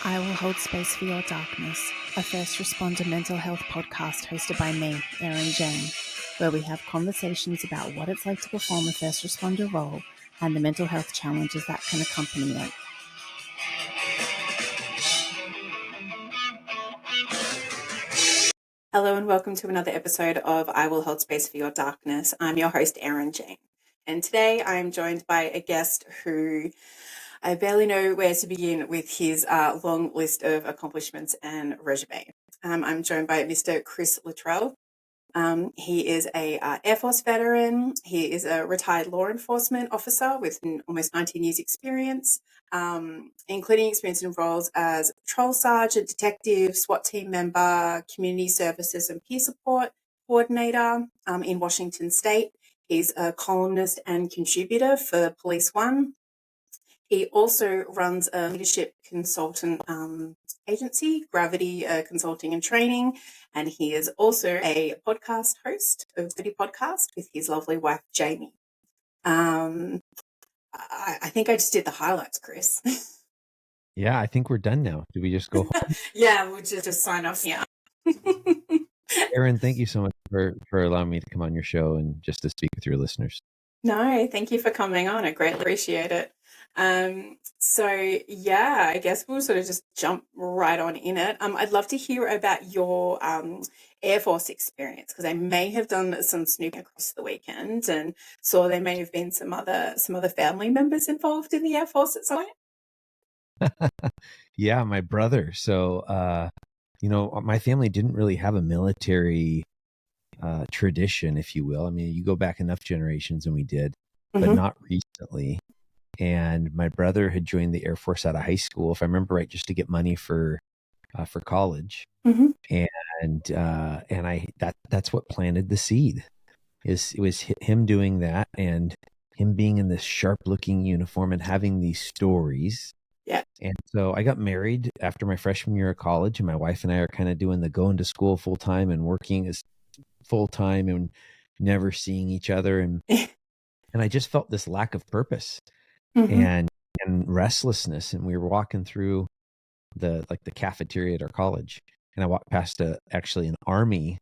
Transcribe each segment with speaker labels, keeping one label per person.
Speaker 1: I Will Hold Space for Your Darkness, a first responder mental health podcast hosted by me, Erin Jane, where we have conversations about what it's like to perform a first responder role and the mental health challenges that can accompany it. Hello and welcome to another episode of I Will Hold Space for Your Darkness. I'm your host, Erin Jane. And today I'm joined by a guest who I barely know where to begin with his long list of accomplishments and resume. I'm joined by Mr. Chris Littrell. He is a Air Force veteran. He is a retired law enforcement officer with almost 19 years experience, including experience in roles as patrol sergeant, detective, SWAT team member, community services and peer support coordinator in Washington State. He's a columnist and contributor for Police One. He also runs a leadership consultant agency, Gravity Consulting and Training, and he is also a podcast host of Gravity Podcast with his lovely wife, Jamie. I think I just did the highlights, Chris.
Speaker 2: Yeah, I think we're done now. Do we just go home?
Speaker 1: Yeah, we'll just sign off here.
Speaker 2: Erin, thank you so much for allowing me to come on your show and just to speak with your listeners.
Speaker 1: No, thank you for coming on. I greatly appreciate it. I guess we'll sort of just jump right on in it. I'd love to hear about your Air Force experience, because I may have done some snooping across the weekend and saw there may have been some other family members involved in the Air Force at some point.
Speaker 2: Yeah, my brother. So, my family didn't really have a military tradition, if you will. I mean, you go back enough generations and we did, but not recently. And my brother had joined the Air Force out of high school, if I remember right, just to get money for college. And that's what planted the seed. It was him doing that and him being in this sharp looking uniform and having these stories.
Speaker 1: Yeah.
Speaker 2: And so I got married after my freshman year of college, and my wife and I are kind of doing the going to school full time and working as full time and never seeing each other. And I just felt this lack of purpose and restlessness. And we were walking through the cafeteria at our college, and I walked past an Army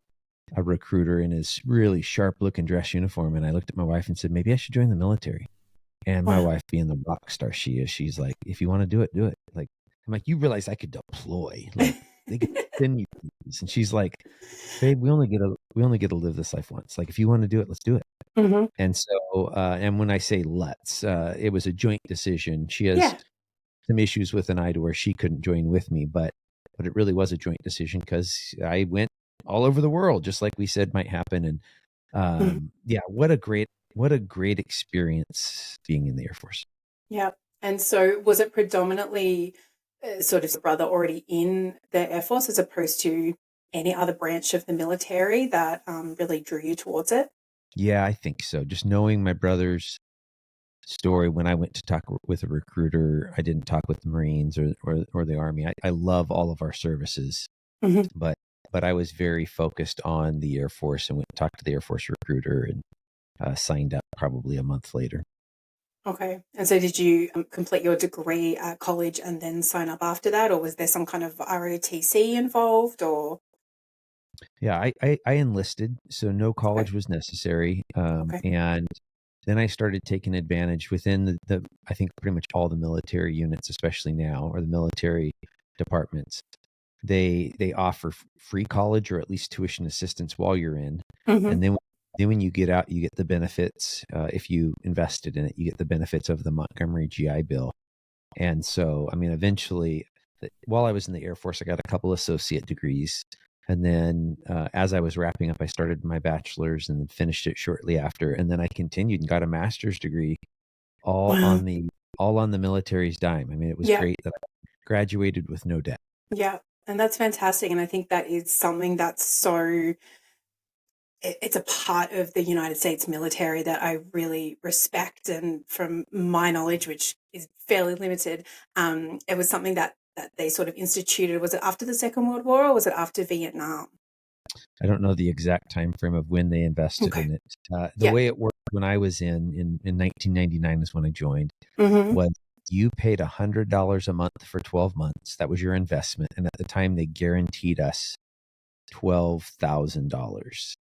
Speaker 2: recruiter in his really sharp looking dress uniform. And I looked at my wife and said, maybe I should join the military. And my wife, being the rock star she is, she's like, if you want to do it, do it. Like, I'm like, you realize I could deploy. Like, they could send you things. And she's like, babe, we only get to live this life once. Like, if you want to do it, let's do it. And so, and when I say let's, it was a joint decision. She has some issues with an eye to where she couldn't join with me, but it really was a joint decision because I went all over the world, just like we said might happen. And what a great experience being in the Air Force.
Speaker 1: Yeah. And so was it predominantly sort of brother already in the Air Force as opposed to any other branch of the military that really drew you towards it?
Speaker 2: Yeah, I think so. Just knowing my brother's story, when I went to talk with a recruiter, I didn't talk with the Marines or the Army. I love all of our services, but I was very focused on the Air Force and went and talked to the Air Force recruiter and signed up probably a month later.
Speaker 1: Okay. And so did you complete your degree at college and then sign up after that, or was there some kind of ROTC involved, or?
Speaker 2: Yeah, I enlisted, so no college was necessary. And then I started taking advantage within the I think pretty much all the military units, especially now, or the military departments. They offer free college or at least tuition assistance while you're in. And then when you get out, you get the benefits. If you invested in it, you get the benefits of the Montgomery GI Bill. And so, I mean, eventually, while I was in the Air Force, I got a couple associate degrees. And then as I was wrapping up, I started my bachelor's and finished it shortly after. And then I continued and got a master's degree all on the military's dime. I mean, it was great that I graduated with no debt.
Speaker 1: Yeah. And that's fantastic. And I think that is something that's it's a part of the United States military that I really respect. And from my knowledge, which is fairly limited, it was something that they sort of instituted. Was it after the Second World War or was it after Vietnam?
Speaker 2: I don't know the exact time frame of when they invested
Speaker 1: Okay.
Speaker 2: in it. The
Speaker 1: Yeah.
Speaker 2: way it worked when I was in 1999 is when I joined,
Speaker 1: Mm-hmm.
Speaker 2: was you paid $100 a month for 12 months. That was your investment. And at the time, they guaranteed us $12,000,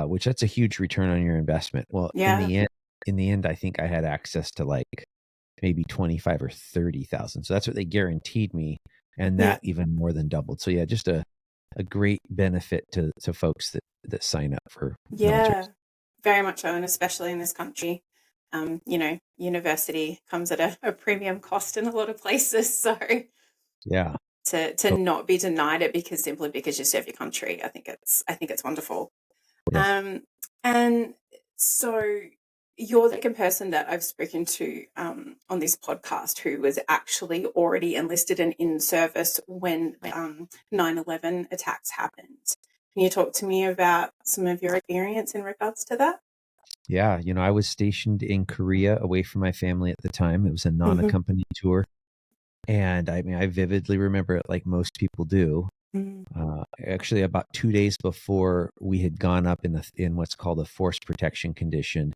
Speaker 2: which that's a huge return on your investment. Well,
Speaker 1: Yeah.
Speaker 2: in the end, I think I had access to like maybe 25 or 30,000. So that's what they guaranteed me. And
Speaker 1: Yeah.
Speaker 2: that even more than doubled. So yeah, just a great benefit to folks that sign up for military.
Speaker 1: Yeah. Very much so, and especially in this country. University comes at a premium cost in a lot of places. So
Speaker 2: Yeah.
Speaker 1: to not be denied it simply because you serve your country, I think it's wonderful.
Speaker 2: Yeah.
Speaker 1: Um, and so you're the second person that I've spoken to on this podcast who was actually already enlisted and in service when 9/11 attacks happened. Can you talk to me about some of your experience in regards to that?
Speaker 2: Yeah. I was stationed in Korea away from my family at the time. It was a
Speaker 1: Mm-hmm.
Speaker 2: non-accompanied tour. And I mean, I vividly remember it like most people do. Actually, about 2 days before we had gone up in what's called a force protection condition,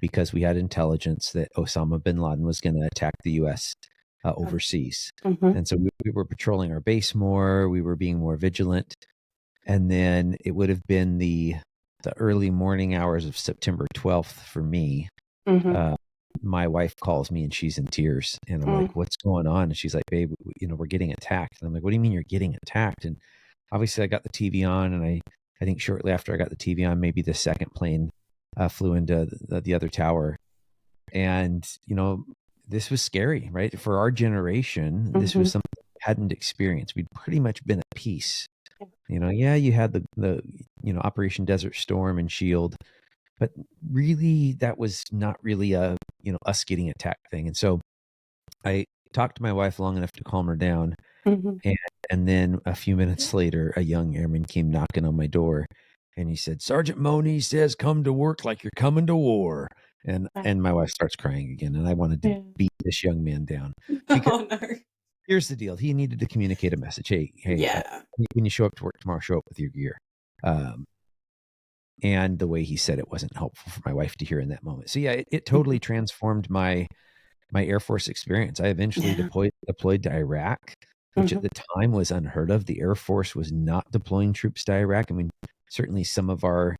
Speaker 2: because we had intelligence that Osama bin Laden was going to attack the U.S. Overseas.
Speaker 1: Mm-hmm.
Speaker 2: And so we were patrolling our base more. We were being more vigilant. And then it would have been the early morning hours of September 12th for me.
Speaker 1: Mm-hmm.
Speaker 2: My wife calls me and she's in tears, and I'm like, what's going on? And she's like, babe, we're getting attacked. And I'm like, what do you mean you're getting attacked? And obviously I got the TV on, and I think shortly after I got the TV on, maybe the second plane flew into the other tower. And, this was scary, right? For our generation, this was something we hadn't experienced. We'd pretty much been at peace. Yeah, you had the Operation Desert Storm and Shield, but really that was not really a us getting attacked thing. And so I talked to my wife long enough to calm her down,
Speaker 1: Mm-hmm.
Speaker 2: and then a few minutes later a young airman came knocking on my door, and he said, Sergeant Money says come to work like you're coming to war. And my wife starts crying again, and I wanted to beat this young man down, because
Speaker 1: Oh no.
Speaker 2: here's the deal. He needed to communicate a message. Hey,
Speaker 1: Yeah.
Speaker 2: when you show up to work tomorrow, show up with your gear. And the way he said it wasn't helpful for my wife to hear in that moment. So yeah, it totally transformed my Air Force experience. I eventually
Speaker 1: Yeah.
Speaker 2: deployed to Iraq, which at the time was unheard of. The Air Force was not deploying troops to Iraq. I mean, certainly some of our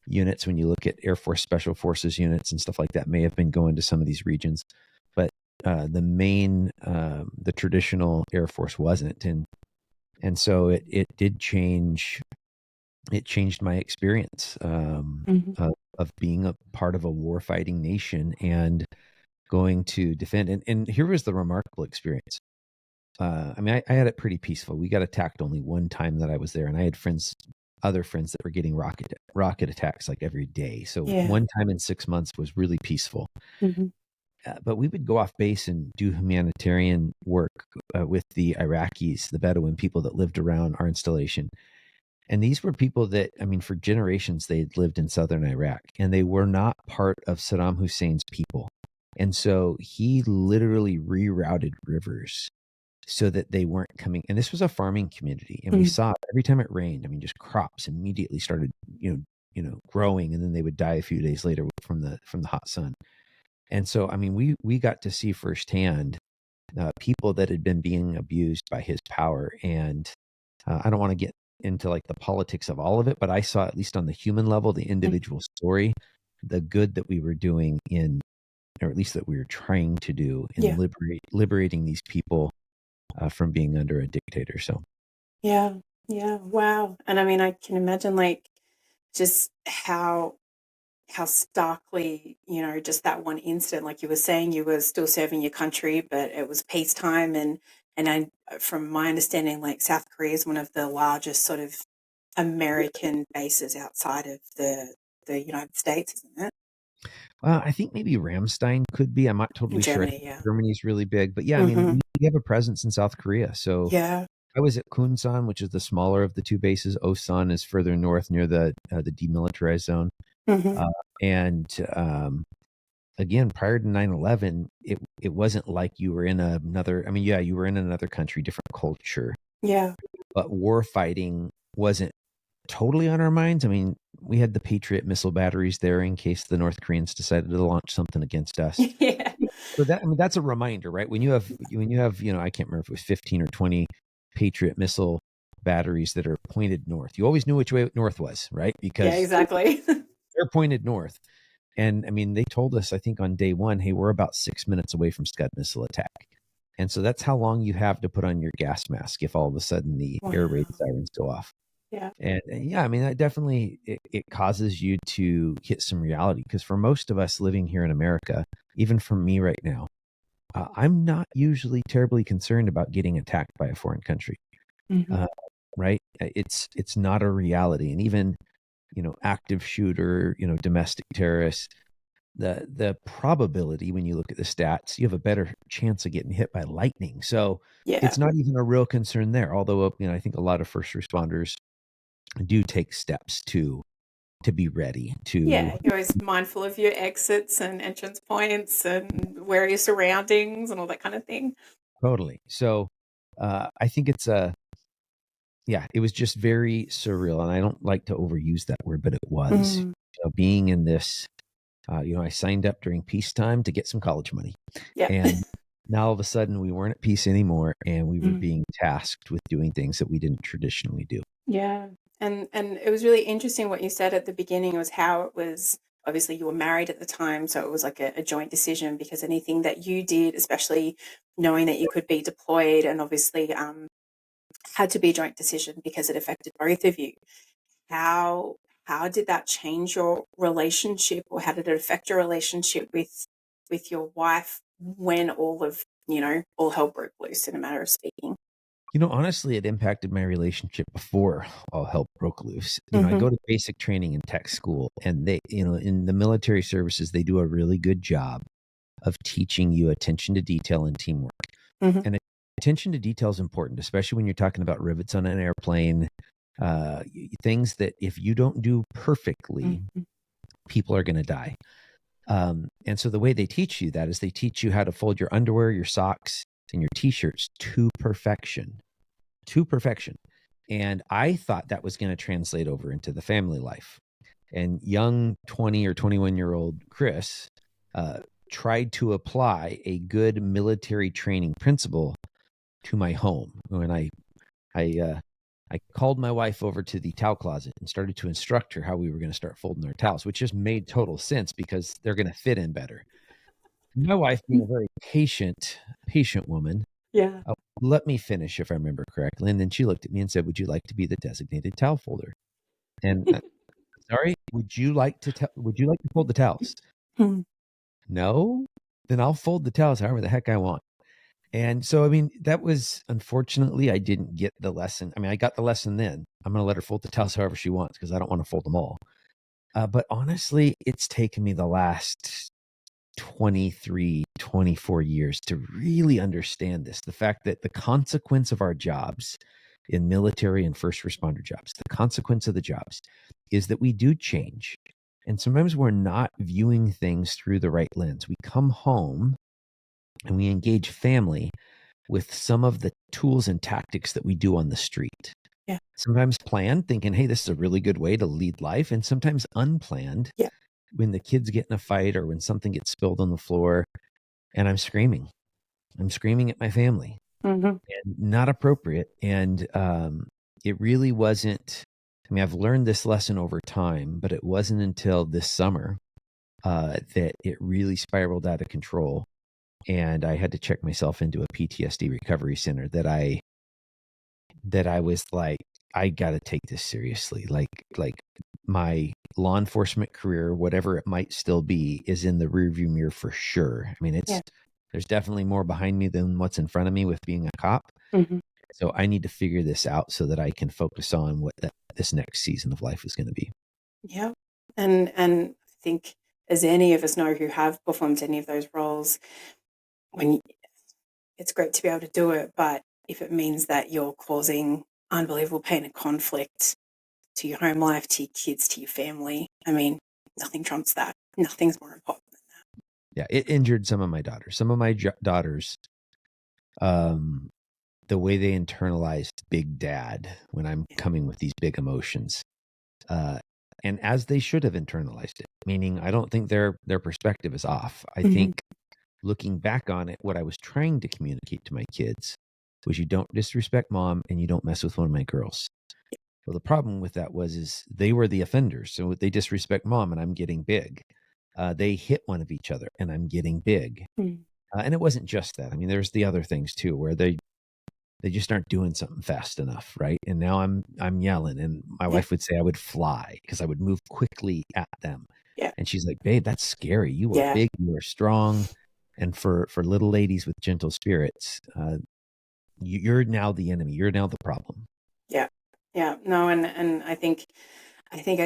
Speaker 2: units, when you look at Air Force Special Forces units and stuff like that, may have been going to some of these regions, but the traditional Air Force wasn't. And so it did change. It changed my experience of being a part of a war-fighting nation and going to defend. And here was the remarkable experience. I mean, I had it pretty peaceful. We got attacked only one time that I was there, and I had other friends that were getting rocket attacks like every day. So one time in 6 months was really peaceful.
Speaker 1: Mm-hmm.
Speaker 2: But we would go off base and do humanitarian work with the Iraqis, the Bedouin people that lived around our installation. And these were people that, I mean, for generations, they had lived in southern Iraq, and they were not part of Saddam Hussein's people. And so he literally rerouted rivers so that they weren't coming. And this was a farming community. And we saw every time it rained, I mean, just crops immediately started, growing, and then they would die a few days later from the hot sun. And so, I mean, we got to see firsthand people that had been being abused by his power. And I don't want to get into like the politics of all of it, but I saw, at least on the human level, the individual story, the good that we were doing or at least that we were trying to do in liberating these people from being under a dictator. So
Speaker 1: Yeah. Wow. And I mean, I can imagine like just how starkly, just that one instant, like you were saying, you were still serving your country, but it was peacetime. And I, from my understanding, like South Korea is one of the largest sort of American bases outside of the United States, isn't it?
Speaker 2: I think maybe Ramstein could be. I'm not totally sure.
Speaker 1: Germany, yeah.
Speaker 2: Germany's really big, but yeah, I mean, we have a presence in South Korea. So
Speaker 1: Yeah.
Speaker 2: I was at Kunsan, which is the smaller of the two bases. Osan is further north near the demilitarized zone. And again, prior to 9/11, it wasn't like you were in another. I mean, yeah, you were in another country, different culture.
Speaker 1: Yeah.
Speaker 2: But war fighting wasn't totally on our minds. I mean, we had the Patriot missile batteries there in case the North Koreans decided to launch something against us.
Speaker 1: Yeah.
Speaker 2: So that, I mean, that's a reminder, right? When you have, I can't remember if it was 15 or 20 Patriot missile batteries that are pointed north. You always knew which way north was, right?
Speaker 1: Yeah,
Speaker 2: Because
Speaker 1: exactly.
Speaker 2: they're pointed north. And I mean, they told us, I think on day one, hey, we're about 6 minutes away from Scud missile attack. And so that's how long you have to put on your gas mask if all of a sudden the air raid sirens go off.
Speaker 1: Yeah.
Speaker 2: And yeah, I mean, that definitely, it causes you to hit some reality, because for most of us living here in America, even for me right now, I'm not usually terribly concerned about getting attacked by a foreign country.
Speaker 1: Mm-hmm.
Speaker 2: Right? It's not a reality. And even, active shooter, domestic terrorists, the probability, when you look at the stats, you have a better chance of getting hit by lightning. So
Speaker 1: Yeah.
Speaker 2: it's not even a real concern there. Although, I think a lot of first responders do take steps to be ready to.
Speaker 1: Yeah, you're always mindful of your exits and entrance points and where are your surroundings and all that kind of thing.
Speaker 2: Totally. So I think it was just very surreal. And I don't like to overuse that word, but it was.
Speaker 1: Mm.
Speaker 2: Being in this, I signed up during peacetime to get some college money.
Speaker 1: Yeah.
Speaker 2: And now all of a sudden we weren't at peace anymore, and we were being tasked with doing things that we didn't traditionally do.
Speaker 1: Yeah. And it was really interesting what you said at the beginning was how it was, obviously you were married at the time, so it was like a joint decision, because anything that you did, especially knowing that you could be deployed, and obviously had to be a joint decision because it affected both of you. How did that change your relationship, or how did it affect your relationship with your wife when all hell broke loose, in a matter of speaking?
Speaker 2: Honestly, it impacted my relationship before all hell broke loose. I go to basic training in tech school, and they, in the military services, they do a really good job of teaching you attention to detail and teamwork. And attention to detail is important, especially when you're talking about rivets on an airplane, things that if you don't do perfectly, people are going to die. And so the way they teach you that is they teach you how to fold your underwear, your socks, and your t-shirts to perfection. And I thought that was going to translate over into the family life. And young 20 or 21-year-old Chris tried to apply a good military training principle to my home. When I called my wife over to the towel closet and started to instruct her how we were going to start folding our towels, which just made total sense because they're going to fit in better. My wife, being a very patient woman, let me finish, if I remember correctly. And then she looked at me and said, "Would you like to be the designated towel folder?" And sorry, would you like to fold the towels? No? Then I'll fold the towels however the heck I want. And so, I mean, that was, unfortunately, I didn't get the lesson. I mean, I got the lesson then. I'm going to let her fold the towels however she wants because I don't want to fold them all. But honestly, it's taken me the last 23, 24 years to really understand this. The fact that the consequence of our jobs in military and first responder jobs, the consequence of the jobs is that we do change. And sometimes we're not viewing things through the right lens. We come home and we engage family with some of the tools and tactics that we do on the street.
Speaker 1: Yeah.
Speaker 2: Sometimes planned, thinking, hey, this is a really good way to lead life. And sometimes unplanned, when the kids get in a fight or when something gets spilled on the floor and I'm screaming at my family. And not appropriate. And it really wasn't, I mean, I've learned this lesson over time, but it wasn't until this summer that it really spiraled out of control. And I had to check myself into a PTSD recovery center that I was like, I got to take this seriously. Like my law enforcement career, whatever it might still be, is in the rearview mirror for sure. I mean, there's definitely more behind me than what's in front of me with being a cop. So I need to figure this out so that I can focus on what this next season of life is going to be.
Speaker 1: Yeah. And I think, as any of us know who have performed any of those roles, it's great to be able to do it, but if it means that you're causing unbelievable pain and conflict to your home life, to your kids, to your family, I mean, nothing trumps that. Nothing's more important than that.
Speaker 2: Yeah, it injured some of my daughters. Some of my daughters, the way they internalized big dad when I'm coming with these big emotions. And as they should have internalized it, meaning I don't think their perspective is off. I
Speaker 1: Mhm.
Speaker 2: think looking back on it, what I was trying to communicate to my kids was you don't disrespect mom and you don't mess with one of my girls. Well, the problem with that is they were the offenders. So they disrespect mom and I'm getting big. They hit one of each other and I'm getting big.
Speaker 1: Mm.
Speaker 2: And it wasn't just that. I mean, there's the other things too, where they just aren't doing something fast enough, right? And now I'm yelling, and my
Speaker 1: Yeah.
Speaker 2: wife would say I would fly because I would move quickly at them.
Speaker 1: Yeah.
Speaker 2: And she's like, "Babe, that's scary. You are
Speaker 1: Yeah.
Speaker 2: big, you are strong." And for little ladies with gentle spirits, you're now the enemy. You're now the problem.
Speaker 1: Yeah. Yeah. No, and I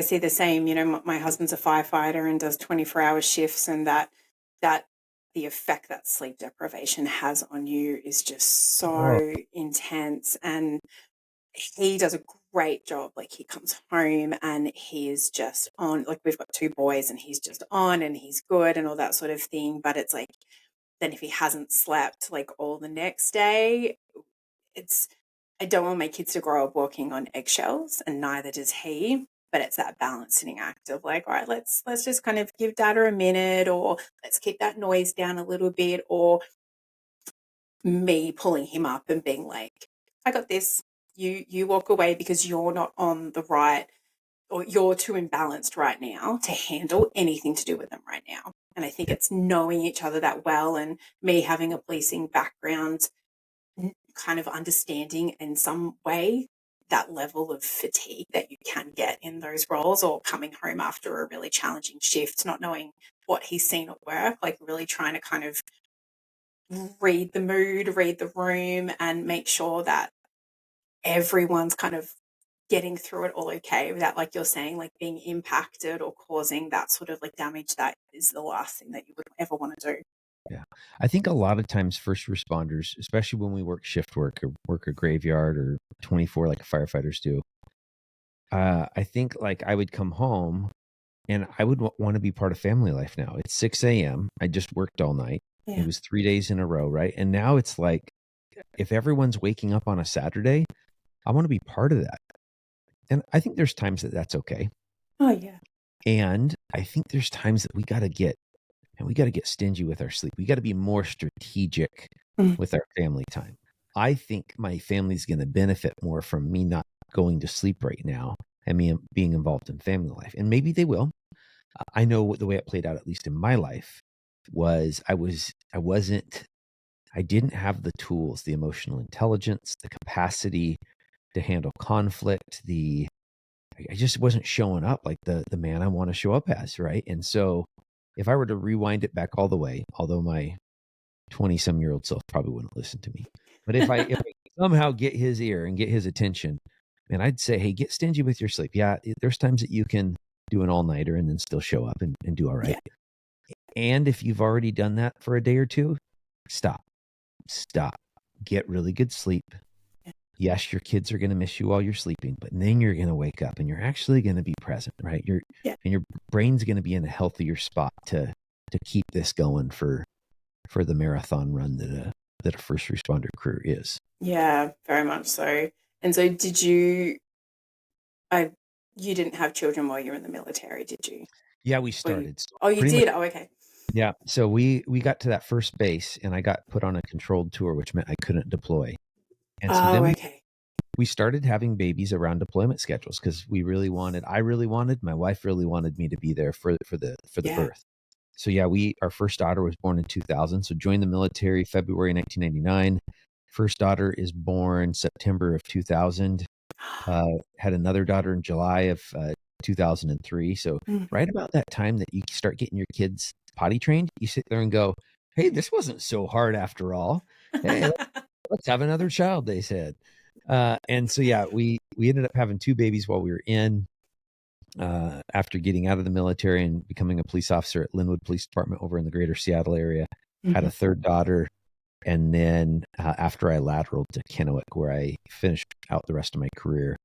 Speaker 1: see the same. You know, my husband's a firefighter and does 24-hour shifts, and that the effect that sleep deprivation has on you is just
Speaker 2: Oh,
Speaker 1: so intense. And he does a great job. Like, he comes home and he is just on. Like, we've got two boys, and he's just on, and he's good, and all that sort of thing. But it's like, then if he hasn't slept like all the next day, it's I don't want my kids to grow up walking on eggshells, and neither does he. But it's that balancing act of like, all right, let's just kind of give data a minute, or let's keep that noise down a little bit, or me pulling him up and being like, I got this. You walk away because you're not on the right, or you're too imbalanced right now to handle anything to do with them right now. And I think
Speaker 2: yeah,
Speaker 1: it's knowing each other that well, and me having a policing background, kind of understanding in some way that level of fatigue that you can get in those roles, or coming home after a really challenging shift, not knowing what he's seen at work, like really trying to kind of read the mood, read the room, and make sure that everyone's kind of getting through it all okay without, like you're saying, like being impacted or causing that sort of like damage that is the last thing that you would ever want to do.
Speaker 2: yeah. I think a lot of times first responders, especially when we work shift work or work a graveyard or 24 like firefighters do, I think like I would come home and I would want to be part of family life now. It's 6 a.m. I just worked all night. It
Speaker 1: Yeah.
Speaker 2: was 3 days in a row, right? And now it's like, if everyone's waking up on a Saturday, I want to be part of that. And I think there's times that that's okay.
Speaker 1: Oh, yeah.
Speaker 2: And I think there's times that we got to get stingy with our sleep. We got to be more strategic
Speaker 1: Mm.
Speaker 2: with our family time. I think my family's going to benefit more from me not going to sleep right now and me being involved in family life. And maybe they will. I know the way it played out, at least in my life, was I didn't have the tools, the emotional intelligence, the capacity to handle conflict. I just wasn't showing up like the man I want to show up as, right? And so if I were to rewind it back all the way, although my 20-some-year-old self probably wouldn't listen to me, but if I somehow get his ear and get his attention, man, I'd say, hey, get stingy with your sleep. Yeah, there's times that you can do an all-nighter and then still show up and do all right.
Speaker 1: Yeah.
Speaker 2: And if you've already done that for a day or two, stop. Get really good sleep. Yes, your kids are going to miss you while you're sleeping, but then you're going to wake up and you're actually going to be present, right?
Speaker 1: Yeah.
Speaker 2: And your brain's going to be in a healthier spot to keep this going for the marathon run that a first responder career is.
Speaker 1: Yeah, very much so. And so did you I you didn't have children while you were in the military, did you?
Speaker 2: Yeah, we
Speaker 1: Or you
Speaker 2: started. So
Speaker 1: Oh, you
Speaker 2: pretty much,
Speaker 1: did? Oh, okay.
Speaker 2: yeah. So we got to that first base and I got put on a controlled tour, which meant I couldn't deploy. And so
Speaker 1: Oh,
Speaker 2: then
Speaker 1: okay.
Speaker 2: we started having babies around deployment schedules because I really wanted, my wife really wanted me to be there for the
Speaker 1: Yeah.
Speaker 2: birth. So yeah, our first daughter was born in 2000. So joined the military February 1999. First daughter is born September of 2000. Had another daughter in July of 2003. So
Speaker 1: Mm.
Speaker 2: right about that time that you start getting your kids potty trained, you sit there and go, "Hey, this wasn't so hard after all. Hey, let's have another child," they said. And so yeah, we ended up having two babies while we were in. After getting out of the military and becoming a police officer at Linwood Police Department over in the greater Seattle area, had
Speaker 1: Mhm.
Speaker 2: a third daughter. And then after I lateraled to Kennewick, where I finished out the rest of my career,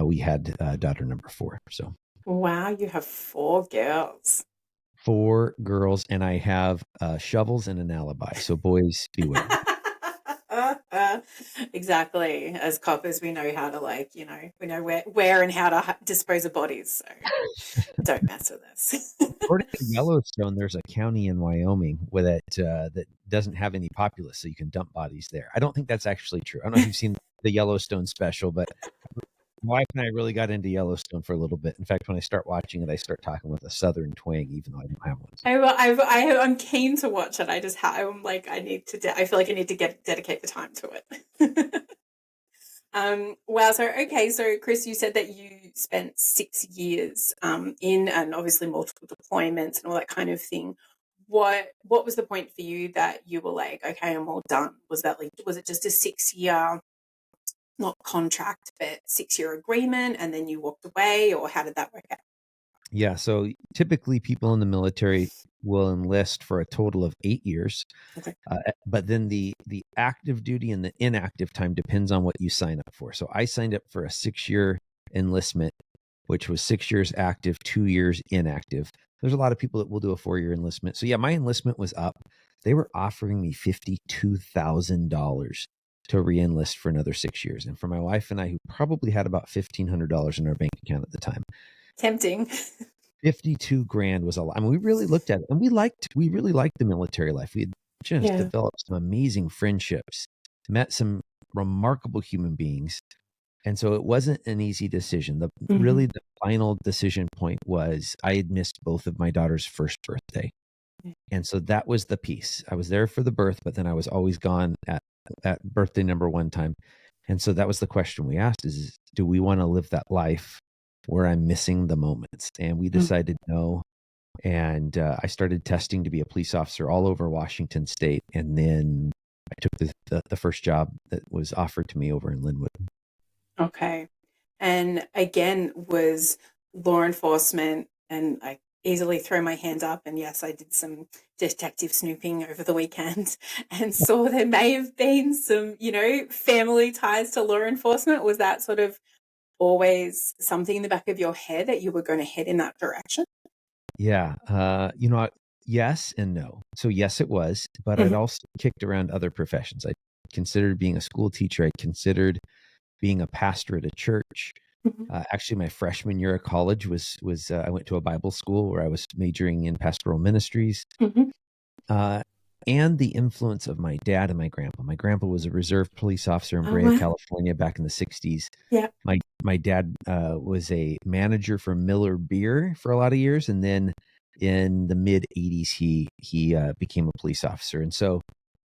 Speaker 2: we had daughter number 4. So
Speaker 1: Wow, you have 4 girls.
Speaker 2: 4 girls, and I have shovels and an alibi. So boys, beware.
Speaker 1: Yeah, exactly. As coppers, we know how to we know where and how to dispose of bodies. So don't mess with us.
Speaker 2: According to Yellowstone, there's a county in Wyoming where that doesn't have any populace, so you can dump bodies there. I don't think that's actually true. I don't know if you've seen the Yellowstone special, but my wife and I really got into Yellowstone for a little bit. In fact, when I start watching it, I start talking with a Southern twang, even though I don't have one.
Speaker 1: I'm keen to watch it. I just I'm like I need to. I feel like I need to dedicate the time to it. Wow. So, okay. So, Chris, you said that you spent 6 years in and obviously multiple deployments and all that kind of thing. What was the point for you that you were like, okay, I'm all done? Was it just a 6 year, not contract, but 6 year agreement, and then you walked away, or how did that work out?
Speaker 2: Yeah. So typically people in the military will enlist for a total of 8 years.
Speaker 1: Okay.
Speaker 2: But then the active duty and the inactive time depends on what you sign up for. So I signed up for a 6 year enlistment, which was 6 years active, 2 years inactive. There's a lot of people that will do a 4 year enlistment. So yeah, my enlistment was up. They were offering me $52,000 to re-enlist for another 6 years. And for my wife and I, who probably had about $1,500 in our bank account at the time,
Speaker 1: Tempting.
Speaker 2: 52 grand was a lot. I mean, we really looked at it, and we really liked the military life. We had just developed some amazing friendships, met some remarkable human beings. And so it wasn't an easy decision. Really the final decision point was I had missed both of my daughter's first birthday. And so that was the piece. I was there for the birth, but then I was always gone at birthday number one time. And so that was the question we asked is, do we want to live that life where I'm missing the moments? And we decided no. And I started testing to be a police officer all over Washington State. And then I took the first job that was offered to me over in Linwood.
Speaker 1: Okay. And again, was law enforcement, and I easily throw my hand up, and yes, I did some detective snooping over the weekend and saw there may have been some, family ties to law enforcement. Was that sort of always something in the back of your head that you were going to head in that direction?
Speaker 2: Yeah. Yes and no. So yes, it was, but I'd also kicked around other professions. I considered being a school teacher. I considered being a pastor at a church. Actually, my freshman year of college was I went to a Bible school where I was majoring in pastoral ministries. And the influence of my dad and my grandpa. My grandpa was a reserve police officer in Brea, California back in the 60s.
Speaker 1: Yeah.
Speaker 2: My dad was a manager for Miller Beer for a lot of years. And then in the mid 80s, he became a police officer. And so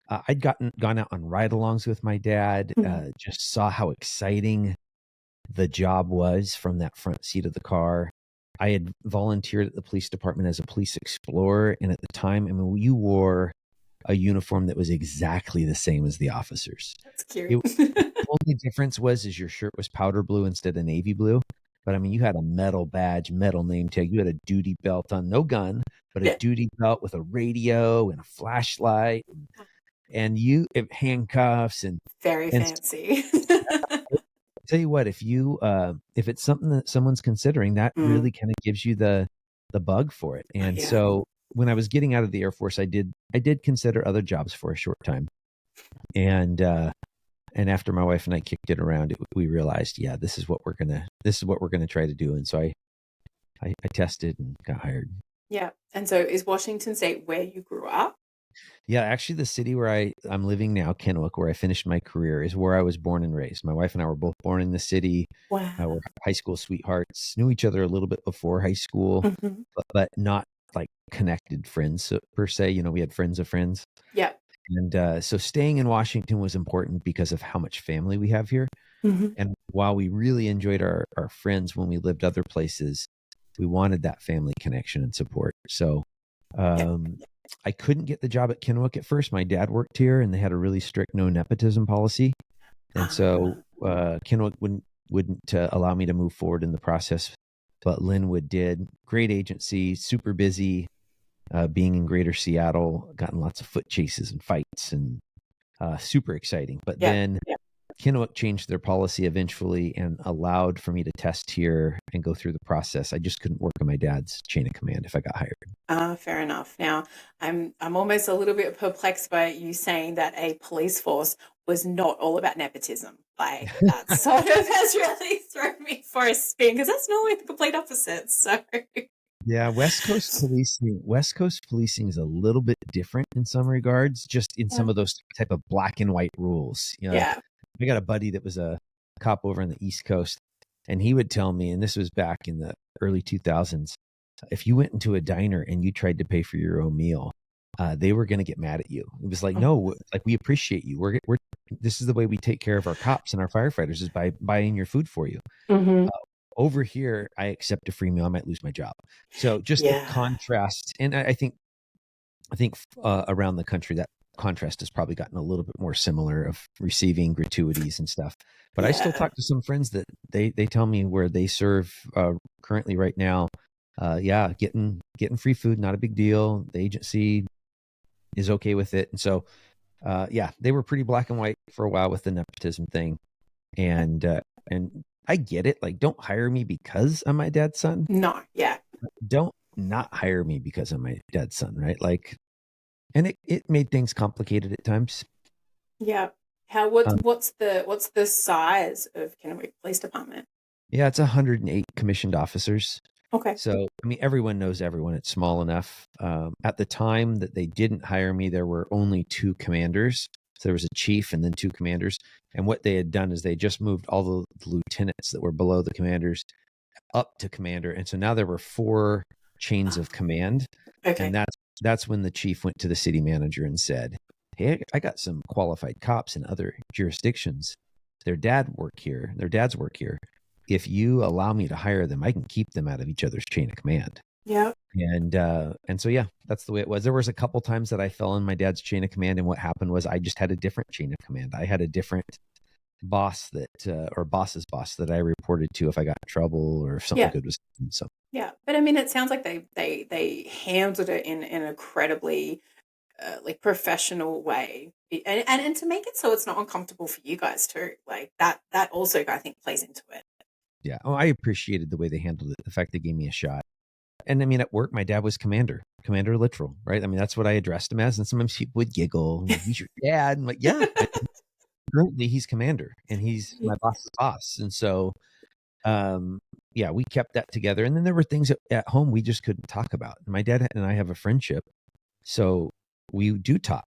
Speaker 2: I'd gone out on ride-alongs with my dad, just saw how exciting the job was from that front seat of the car. I had volunteered at the police department as a police explorer. And at the time, I mean, you wore a uniform that was exactly the same as the officers.
Speaker 1: That's cute.
Speaker 2: The only difference was your shirt was powder blue instead of navy blue. But I mean, you had a metal badge, metal name tag. You had a duty belt on, no gun, but a duty belt with a radio and a flashlight, and handcuffs and
Speaker 1: very fancy.
Speaker 2: I'll tell you what, if it's something that someone's considering, that really kind of gives you the bug for it. And so when I was getting out of the Air Force, I did consider other jobs for a short time. And after my wife and I kicked it around, we realized, this is what we're gonna try to do. And so I tested and got hired.
Speaker 1: Yeah. And so is Washington State where you grew up?
Speaker 2: Yeah, actually the city where I'm living now, Kennewick, where I finished my career, is where I was born and raised. My wife and I were both born in the city.
Speaker 1: Wow.
Speaker 2: We're high school sweethearts, knew each other a little bit before high school, but not like connected friends per se. We had friends of friends.
Speaker 1: Yeah.
Speaker 2: And so staying in Washington was important because of how much family we have here. And while we really enjoyed our friends when we lived other places, we wanted that family connection and support. So I couldn't get the job at Kennewick at first. My dad worked here, and they had a really strict no nepotism policy. And so Kennewick wouldn't allow me to move forward in the process, but Linwood did. Great agency, super busy. Being in Greater Seattle, gotten lots of foot chases and fights, and super exciting. But then Kennewick changed their policy eventually and allowed for me to test here and go through the process. I just couldn't work on my dad's chain of command if I got hired.
Speaker 1: Fair enough. Now, I'm almost a little bit perplexed by you saying that a police force was not all about nepotism. Like that sort of has really thrown me for a spin, because that's normally the complete opposite. So
Speaker 2: Yeah, West Coast policing is a little bit different in some regards, just in some of those type of black and white rules. You know,
Speaker 1: yeah.
Speaker 2: I got a buddy that was a cop over on the East Coast, and he would tell me, and this was back in the early 2000s, if you went into a diner and you tried to pay for your own meal, they were going to get mad at you. It was like, no, like, we appreciate you. We're this is the way we take care of our cops and our firefighters, is by buying your food for you.
Speaker 1: Mm-hmm.
Speaker 2: Over here, I accept a free meal, I might lose my job. So just the contrast, and I think around the country, that contrast has probably gotten a little bit more similar, of receiving gratuities and stuff. But I still talk to some friends that they tell me where they serve currently right now. Getting free food, not a big deal. The agency is okay with it. And so, they were pretty black and white for a while with the nepotism thing. And I get it. Like, don't hire me because I'm my dad's son.
Speaker 1: No, yeah.
Speaker 2: Don't not hire me because I'm my dad's son, right? Like, and it made things complicated at times.
Speaker 1: Yeah. What's the size of Kennewick Police Department?
Speaker 2: Yeah, it's 108 commissioned officers.
Speaker 1: Okay.
Speaker 2: So, I mean, everyone knows everyone. It's small enough. At the time that they didn't hire me, there were only 2 commanders. So there was a chief and then 2 commanders. And what they had done is they just moved all the lieutenants that were below the commanders up to commander. And so now there were 4 chains of command.
Speaker 1: Okay.
Speaker 2: And that's when the chief went to the city manager and said, hey, I got some qualified cops in other jurisdictions. Their dads work here. If you allow me to hire them, I can keep them out of each other's chain of command.
Speaker 1: Yeah.
Speaker 2: And so, yeah, that's the way it was. There was a couple times that I fell in my dad's chain of command, and what happened was I just had a different chain of command. I had a different boss or boss's boss that I reported to if I got in trouble or if something good was happening. So
Speaker 1: yeah, but I mean, it sounds like they handled it in an incredibly like professional way, and to make it so it's not uncomfortable for you guys too. Like that also, I think, plays into it.
Speaker 2: Yeah. Oh, I appreciated the way they handled it. The fact they gave me a shot. And I mean, at work, my dad was Commander Littrell, right? I mean, that's what I addressed him as. And sometimes people would giggle, he's your dad. I'm like, yeah, currently he's Commander and he's my boss's boss. And so, we kept that together. And then there were things at home we just couldn't talk about. And my dad and I have a friendship. So we do talk.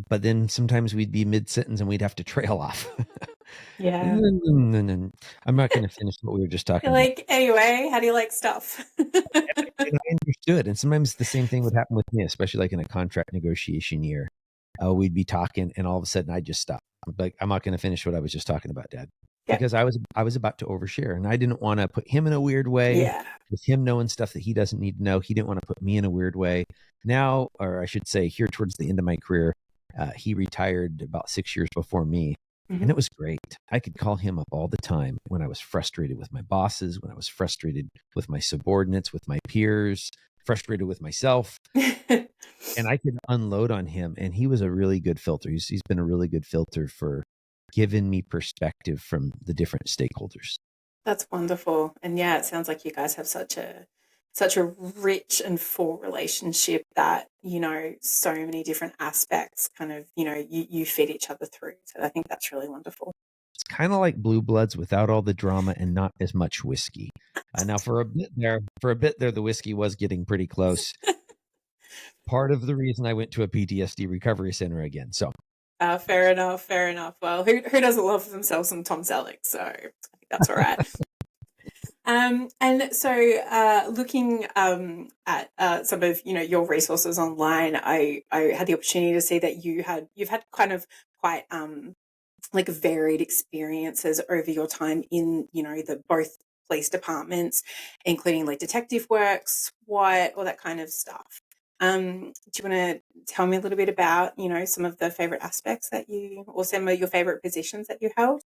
Speaker 2: But then sometimes we'd be mid-sentence and we'd have to trail off.
Speaker 1: Yeah.
Speaker 2: And I'm not going to finish what we were just talking about.
Speaker 1: Like, anyway, how do you like stuff?
Speaker 2: And I understood. And sometimes the same thing would happen with me, especially like in a contract negotiation year. We'd be talking and all of a sudden I'd just stop. I'm like, I'm not going to finish what I was just talking about, Dad. Yeah. Because I was about to overshare and I didn't want to put him in a weird way.
Speaker 1: Yeah.
Speaker 2: With him knowing stuff that he doesn't need to know. He didn't want to put me in a weird way. Now, or I should say here towards the end of my career, he retired about 6 years before me. And it was great. I could call him up all the time when I was frustrated with my bosses, when I was frustrated with my subordinates, with my peers, frustrated with myself. And I could unload on him. And he was a really good filter. He's been a really good filter for giving me perspective from the different stakeholders.
Speaker 1: That's wonderful. And yeah, it sounds like you guys have such a rich and full relationship that, so many different aspects kind of, you feed each other through. So I think that's really wonderful.
Speaker 2: It's kind of like Blue Bloods without all the drama and not as much whiskey. Now for a bit there, the whiskey was getting pretty close. Part of the reason I went to a PTSD recovery center again. So
Speaker 1: fair enough. Well, who doesn't love themselves some Tom Selleck? So I think that's all right. And so looking at some of your resources online, I had the opportunity to see that you've had kind of quite like varied experiences over your time in the both police departments, including like detective work, SWAT, all that kind of stuff. Do you want to tell me a little bit about some of the favorite aspects or some of your favorite positions that you held?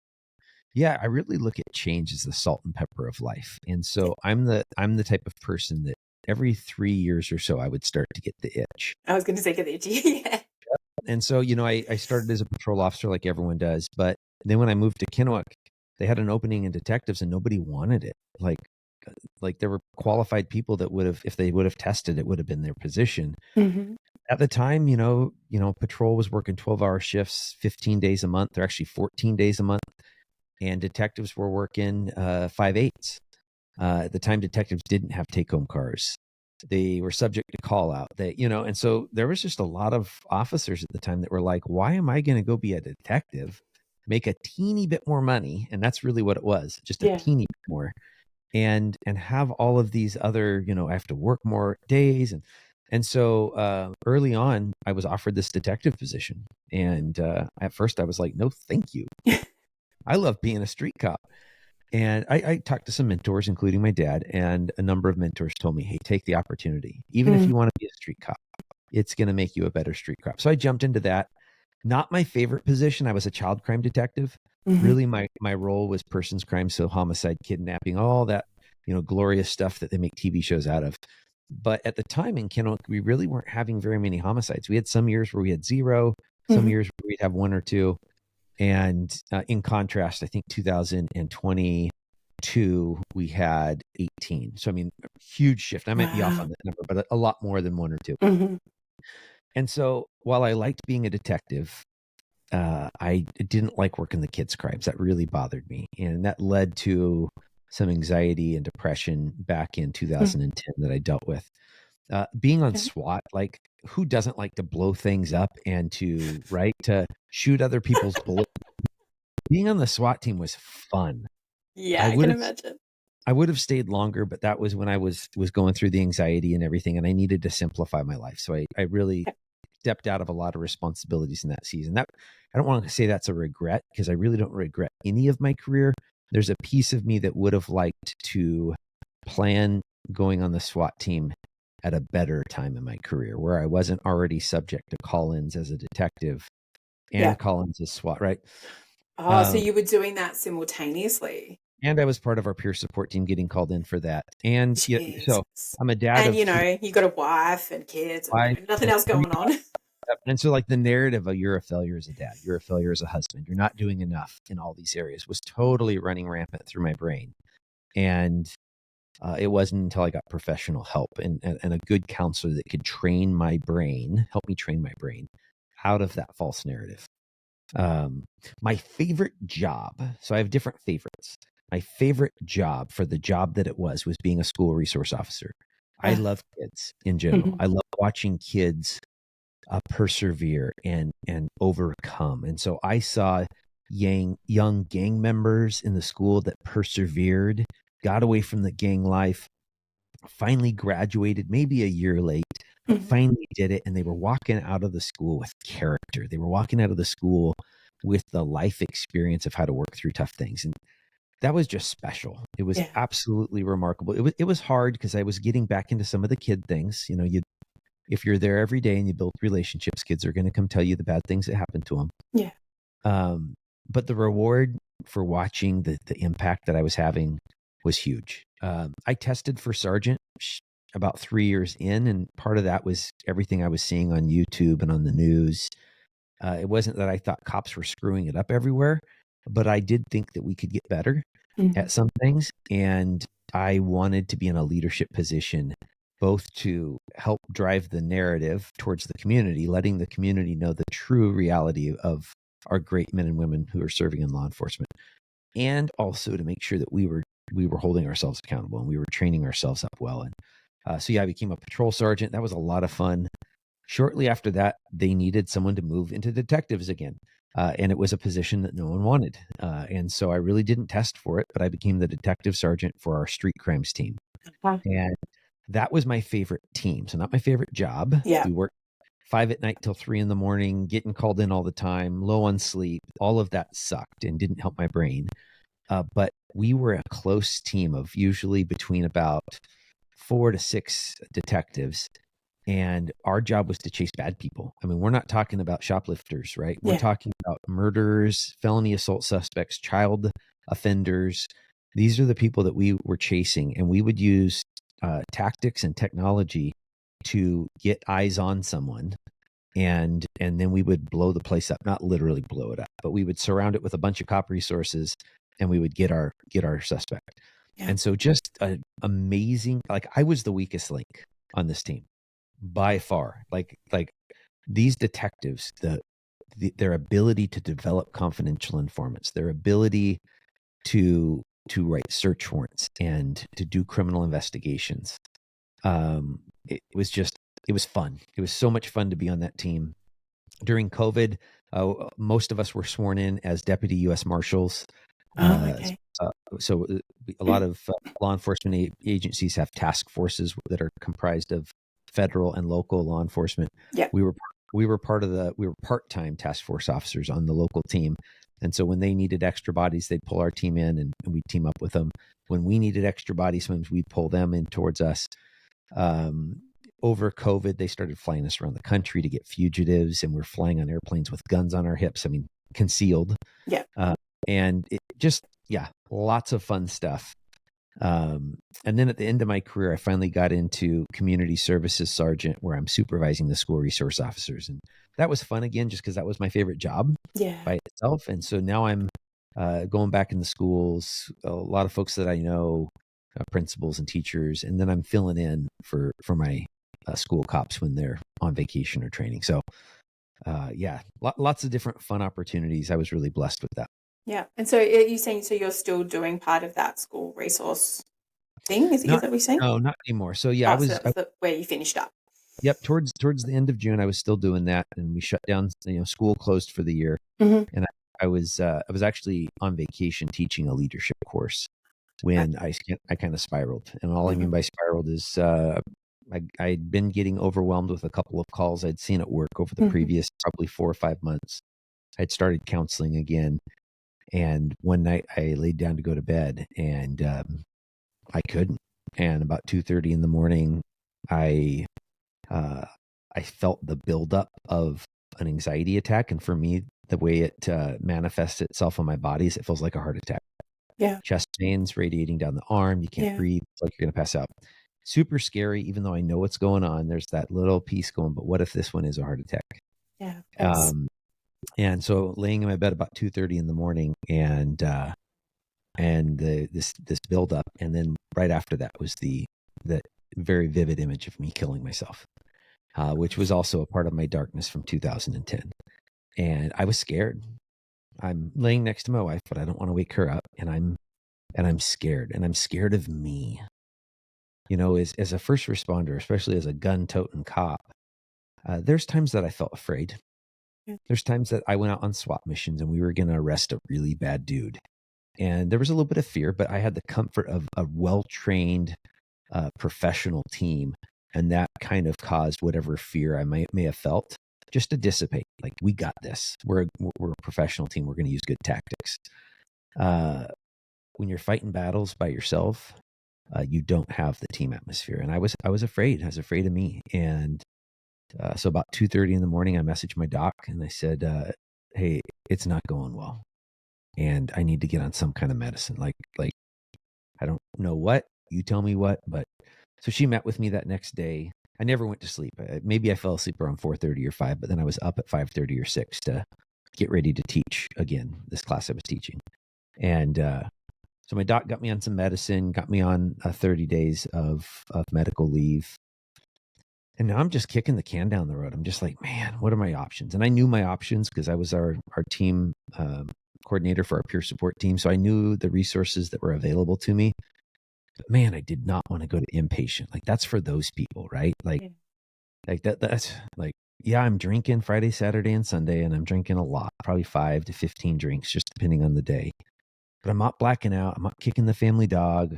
Speaker 2: Yeah, I really look at change as the salt and pepper of life. And so I'm the type of person that every 3 years or so I would start to get the itch.
Speaker 1: I was going to say get the itch. Yeah.
Speaker 2: And so, I started as a patrol officer like everyone does. But then when I moved to Kennewick, they had an opening in detectives and nobody wanted it. Like, Like there were qualified people that would have, if they would have tested, it would have been their position.
Speaker 1: Mm-hmm.
Speaker 2: At the time, patrol was working 12-hour shifts, 15 days a month. They're actually 14 days a month. And detectives were working 5/8. At the time, detectives didn't have take-home cars. They were subject to call out. And so there was just a lot of officers at the time that were like, why am I going to go be a detective, make a teeny bit more money? And that's really what it was, just a teeny bit more. And have all of these other, I have to work more days. And so early on, I was offered this detective position. And at first I was like, no, thank you. I love being a street cop. And I talked to some mentors, including my dad, and a number of mentors told me, hey, take the opportunity. Even if you want to be a street cop, it's going to make you a better street cop. So I jumped into that. Not my favorite position. I was a child crime detective. Mm-hmm. Really, my role was persons crime, so homicide, kidnapping, all that, glorious stuff that they make TV shows out of. But at the time in Kennewick, we really weren't having very many homicides. We had some years where we had 0, some years where we'd have 1 or 2. And in contrast, I think 2022, we had 18. So, I mean, a huge shift. I might be off on that number, but a lot more than 1 or 2. Mm-hmm. And so while I liked being a detective, I didn't like working the kids' crimes. That really bothered me. And that led to some anxiety and depression back in 2010 that I dealt with. Being on SWAT, like who doesn't like to blow things up and to shoot other people's bullets? Being on the SWAT team was fun.
Speaker 1: Yeah, I can imagine.
Speaker 2: I would have stayed longer, but that was when I was going through the anxiety and everything, and I needed to simplify my life. So I really stepped out of a lot of responsibilities in that season. That I don't want to say that's a regret, because I really don't regret any of my career. There's a piece of me that would have liked to plan going on the SWAT team at a better time in my career, where I wasn't already subject to call-ins as a detective and call-ins as SWAT, right?
Speaker 1: Oh, so you were doing that simultaneously.
Speaker 2: And I was part of our peer support team getting called in for that. And so I'm a dad.
Speaker 1: And, you got a wife and kids and nothing else going on.
Speaker 2: And so like the narrative of you're a failure as a dad, you're a failure as a husband, you're not doing enough in all these areas was totally running rampant through my brain. And it wasn't until I got professional help and a good counselor that could help me train my brain out of that false narrative. My favorite job, so I have different favorites. My favorite job for the job that it was being a school resource officer. I love kids in general. Mm-hmm. I love watching kids persevere and overcome. And so I saw young gang members in the school that persevered, got away from the gang life, finally graduated, maybe a year late, but finally did it. And they were walking out of the school with character. They were walking out of the school with the life experience of how to work through tough things. And that was just special. It was absolutely remarkable. It was hard because I was getting back into some of the kid things. If you're there every day and you build relationships, kids are going to come tell you the bad things that happened to them.
Speaker 1: Yeah.
Speaker 2: But the reward for watching the impact that I was having was huge. I tested for sergeant about 3 years in, and part of that was everything I was seeing on YouTube and on the news. It wasn't that I thought cops were screwing it up everywhere, but I did think that we could get better at some things. And I wanted to be in a leadership position, both to help drive the narrative towards the community, letting the community know the true reality of our great men and women who are serving in law enforcement, and also to make sure that we were holding ourselves accountable and we were training ourselves up well. And so I became a patrol sergeant. That was a lot of fun. Shortly after that, they needed someone to move into detectives again. And it was a position that no one wanted. And so I really didn't test for it, but I became the detective sergeant for our street crimes team. And that was my favorite team. So not my favorite job.
Speaker 1: Yeah.
Speaker 2: We worked 5 at night till 3 in the morning, getting called in all the time, low on sleep. All of that sucked and didn't help my brain. But we were a close team of usually between about 4 to 6 detectives. And our job was to chase bad people. I mean, we're not talking about shoplifters, right? We're talking about murderers, felony assault suspects, child offenders. These are the people that we were chasing. And we would use tactics and technology to get eyes on someone. And then we would blow the place up, not literally blow it up, but we would surround it with a bunch of cop resources and we would get our suspect.
Speaker 1: Yeah.
Speaker 2: And so just an amazing, like I was the weakest link on this team by far. Like these detectives, their ability to develop confidential informants, their ability to write search warrants and to do criminal investigations. It was fun. It was so much fun to be on that team. During COVID, most of us were sworn in as deputy U.S. Marshals.
Speaker 1: Oh,
Speaker 2: Uh,
Speaker 1: okay.
Speaker 2: so a lot of law enforcement agencies have task forces that are comprised of federal and local law enforcement.
Speaker 1: Yeah.
Speaker 2: We were part-time task force officers on the local team. And so when they needed extra bodies, they'd pull our team in and we'd team up with them. When we needed extra bodies, sometimes we'd pull them in towards us. Over COVID, they started flying us around the country to get fugitives, and we're flying on airplanes with guns on our hips. I mean, concealed.
Speaker 1: Yeah.
Speaker 2: And it just, lots of fun stuff. And then at the end of my career, I finally got into community services sergeant, where I'm supervising the school resource officers. And that was fun again, just because that was my favorite job by itself. And so now I'm going back in the schools, a lot of folks that I know, principals and teachers, and then I'm filling in for my school cops when they're on vacation or training. So lots of different fun opportunities. I was really blessed with that.
Speaker 1: Yeah. And so are you saying, so you're still doing part of that school resource thing? Is that what you're saying?
Speaker 2: No, not anymore. So
Speaker 1: So that was where you finished up.
Speaker 2: Yep. Towards the end of June, I was still doing that, and we shut down. School closed for the year, and I was actually on vacation teaching a leadership course when I kind of spiraled. And all I mean by spiraled is I'd been getting overwhelmed with a couple of calls I'd seen at work over the previous probably 4 or 5 months. I'd started counseling again, and one night I laid down to go to bed, and I couldn't. And about 2:30 in the morning, I felt the buildup of an anxiety attack. And for me, the way it manifests itself on my body is it feels like a heart attack.
Speaker 1: Yeah.
Speaker 2: Chest pains radiating down the arm. You can't breathe. It's like you're going to pass out. Super scary, even though I know what's going on. There's that little piece going, but what if this one is a heart attack?
Speaker 1: Yeah.
Speaker 2: And so laying in my bed about 2:30 in the morning, and this buildup. And then right after that was the very vivid image of me killing myself. Which was also a part of my darkness from 2010. And I was scared. I'm laying next to my wife, but I don't want to wake her up. And I'm scared. And I'm scared of me. As a first responder, especially as a gun-toting cop, there's times that I felt afraid. There's times that I went out on SWAT missions and we were going to arrest a really bad dude. And there was a little bit of fear, but I had the comfort of a well-trained professional team. And that kind of caused whatever fear I may have felt just to dissipate. Like, we got this. We're a professional team. We're going to use good tactics. When you're fighting battles by yourself, you don't have the team atmosphere. And I was afraid. I was afraid of me. And so about 2:30 in the morning, I messaged my doc and I said, "Hey, it's not going well, and I need to get on some kind of medicine. Like I don't know what. You tell me what, but." So she met with me that next day. I never went to sleep. Maybe I fell asleep around 4:30 or 5, but then I was up at 5:30 or 6 to get ready to teach again, this class I was teaching. And so my doc got me on some medicine, got me on 30 days of medical leave. And now I'm just kicking the can down the road. I'm just like, man, what are my options? And I knew my options because I was our team coordinator for our peer support team. So I knew the resources that were available to me. But man, I did not want to go to inpatient. Like, that's for those people, right? Like that's like, yeah, I'm drinking Friday, Saturday, and Sunday, and I'm drinking a lot, probably 5 to 15 drinks, just depending on the day. But I'm not blacking out. I'm not kicking the family dog,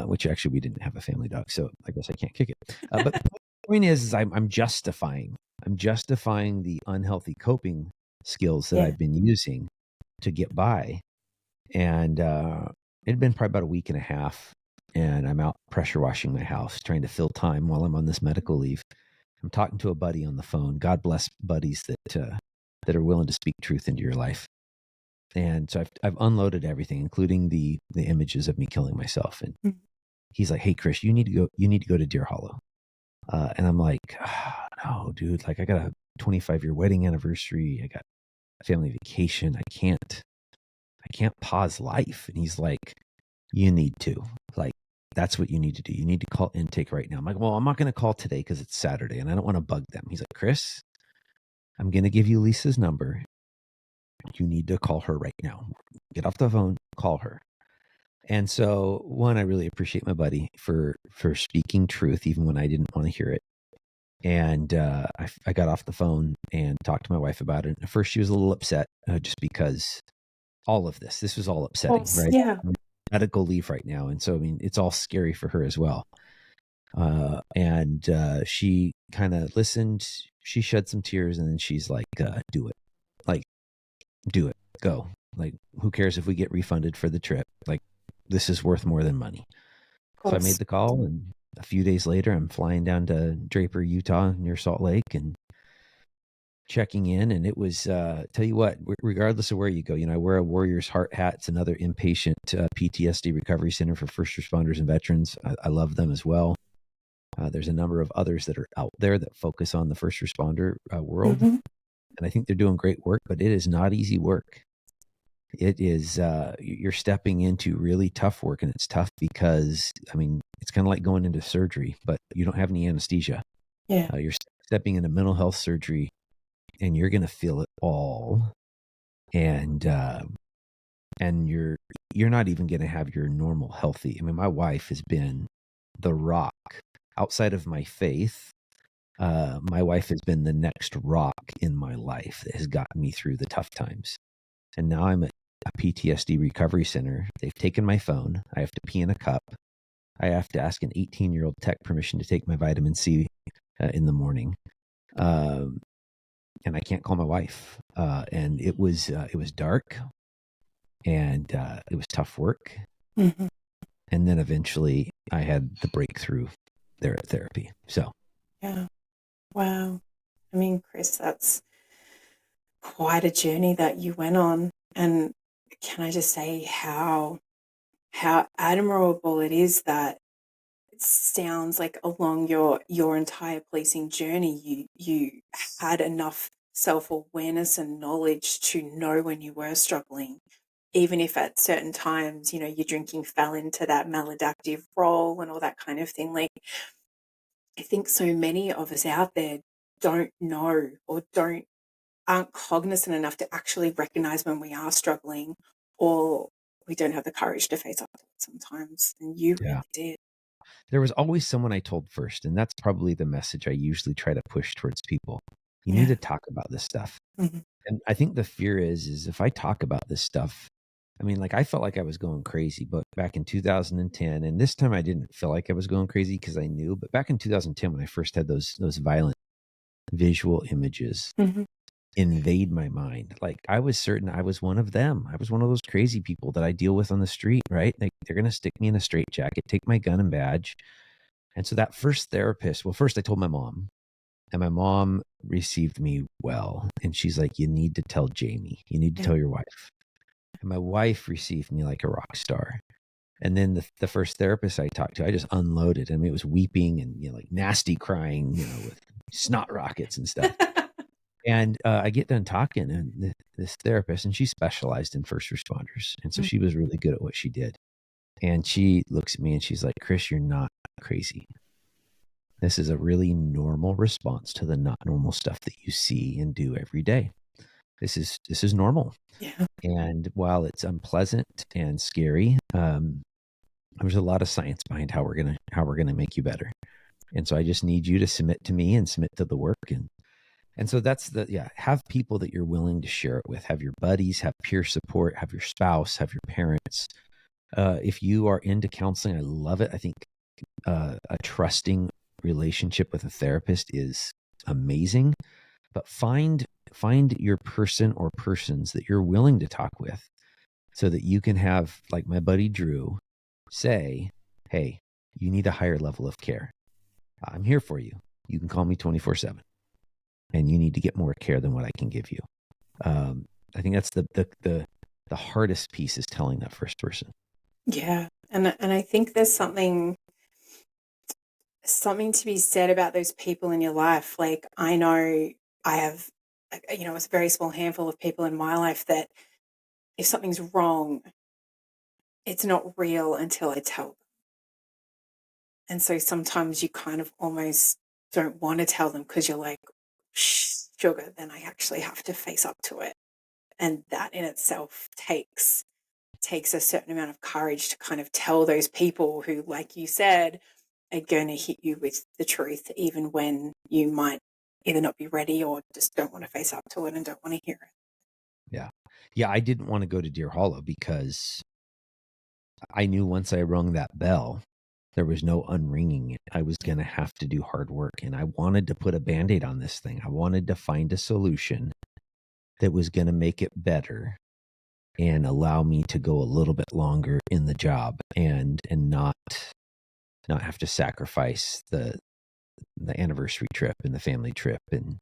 Speaker 2: which actually we didn't have a family dog, so I guess I can't kick it. But the point is I'm justifying the unhealthy coping skills that I've been using to get by. And it had been probably about a week and a half. And I'm out pressure washing my house, trying to fill time while I'm on this medical leave. I'm talking to a buddy on the phone. God bless buddies that are willing to speak truth into your life. And so I've unloaded everything, including the images of me killing myself. And he's like, "Hey, Chris, you need to go to Deer Hollow." And I'm like, "No, dude. Like, I got a 25-year wedding anniversary. I got a family vacation. I can't pause life." And he's like, you need to. Like, that's what you need to do. You need to call intake right now. I'm like, well, I'm not going to call today because it's Saturday and I don't want to bug them. He's like, Chris, I'm going to give you Lisa's number. You need to call her right now. Get off the phone, call her. And so, one, I really appreciate my buddy for speaking truth, even when I didn't want to hear it. And I got off the phone and talked to my wife about it. At first, she was a little upset just because all of this was all upsetting, right?
Speaker 1: Yeah.
Speaker 2: I'm on medical leave right now. And so, I mean, it's all scary for her as well. And she kind of listened. She shed some tears and then she's like, do it. Like, do it. Go. Like, who cares if we get refunded for the trip? Like, this is worth more than money. So I made the call, and a few days later, I'm flying down to Draper, Utah, near Salt Lake, and checking in. And it was, tell you what, regardless of where you go, you know, I wear a Warrior's Heart hat. It's another inpatient PTSD recovery center for first responders and veterans. I love them as well. There's a number of others that are out there that focus on the first responder world.
Speaker 1: Mm-hmm.
Speaker 2: And I think they're doing great work, but it is not easy work. It is, you're stepping into really tough work, and it's tough because, I mean, it's kind of like going into surgery, but you don't have any anesthesia.
Speaker 1: Yeah.
Speaker 2: You're stepping into mental health surgery, and you're going to feel it all. And you're not even going to have your normal healthy. I mean, my wife has been the rock outside of my faith. My wife has been the next rock in my life that has gotten me through the tough times. And now I'm at a PTSD recovery center. They've taken my phone. I have to pee in a cup. I have to ask an 18-year-old tech permission to take my vitamin C in the morning. And I can't call my wife. And it was dark, and it was tough work.
Speaker 1: Mm-hmm.
Speaker 2: And then eventually I had the breakthrough there at therapy. So.
Speaker 1: Yeah. Wow. I mean, Chris, that's quite a journey that you went on. And can I just say how admirable it is that it sounds like along your entire policing journey, you had enough self-awareness and knowledge to know when you were struggling, even if at certain times, you know, your drinking fell into that maladaptive role and all that kind of thing. Like, I think so many of us out there don't know or aren't cognizant enough to actually recognize when we are struggling, or we don't have the courage to face up to it sometimes. And you really did.
Speaker 2: There was always someone I told first, and that's probably the message I usually try to push towards people. You need to talk about this stuff.
Speaker 1: Mm-hmm.
Speaker 2: And I think the fear is if I talk about this stuff, I mean, like, I felt like I was going crazy, but back in 2010, and this time I didn't feel like I was going crazy because I knew, but back in 2010, when I first had those violent visual images
Speaker 1: Mm-hmm.
Speaker 2: invade my mind, like, I was certain I was one of them. I was one of those crazy people that I deal with on the street, right? Like, they're going to stick me in a straitjacket, take my gun and badge. And so that first therapist, well, first I told my mom, and my mom received me well. And she's like, you need to tell Jamie, you need to tell your wife. And my wife received me like a rock star. And then the first therapist I talked to, I just unloaded. I mean, it was weeping and, you know, like nasty crying, you know, with snot rockets and stuff. And I get done talking, and this therapist, and she specialized in first responders. And so she was really good at what she did. And she looks at me and she's like, Chris, you're not crazy. This is a really normal response to the not normal stuff that you see and do every day. This is normal.
Speaker 1: Yeah.
Speaker 2: And while it's unpleasant and scary, there's a lot of science behind how we're gonna make you better. And so I just need you to submit to me and submit to the work. And so that's have people that you're willing to share it with. Have your buddies, have peer support, have your spouse, have your parents. If you are into counseling, I love it. I think a trusting relationship with a therapist is amazing, but find your person or persons that you're willing to talk with, so that you can have, like my buddy Drew, say, hey, you need a higher level of care. I'm here for you. You can call me 24/7, and you need to get more care than what I can give you. I think that's the hardest piece, is telling that first person.
Speaker 1: Yeah. And I think there's something to be said about those people in your life. Like, I know I have, you know, a very small handful of people in my life that if something's wrong, it's not real until I tell them. And so sometimes you kind of almost don't want to tell them because you're like, sugar, then I actually have to face up to it. And that in itself takes a certain amount of courage to kind of tell those people who, like you said, are going to hit you with the truth, even when you might either not be ready or just don't want to face up to it and don't want to hear it.
Speaker 2: Yeah. Yeah. I didn't want to go to Deer Hollow because I knew once I rung that bell, there was no unringing it. I was going to have to do hard work, and I wanted to put a Band-Aid on this thing. I wanted to find a solution that was going to make it better and allow me to go a little bit longer in the job and not have to sacrifice the anniversary trip and the family trip and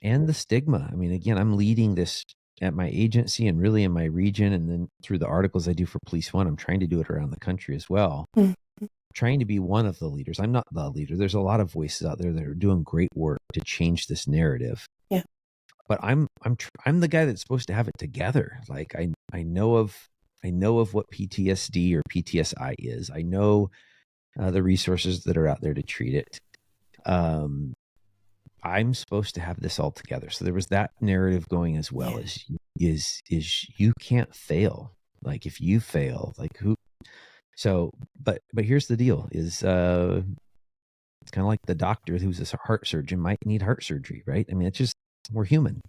Speaker 2: the stigma. I mean, again, I'm leading this at my agency and really in my region, and then through the articles I do for Police One, I'm trying to do it around the country as well. Trying to be one of the leaders. I'm not the leader. There's a lot of voices out there that are doing great work to change this narrative.
Speaker 1: Yeah.
Speaker 2: But I'm the guy that's supposed to have it together. Like I know of what PTSD or PTSI is. I know the resources that are out there to treat it. I'm supposed to have this all together. So there was that narrative going as well. Is you can't fail. Like if you fail, like who? So, but here's the deal: is it's kind of like the doctor who's a heart surgeon might need heart surgery, right? I mean, it's just we're human.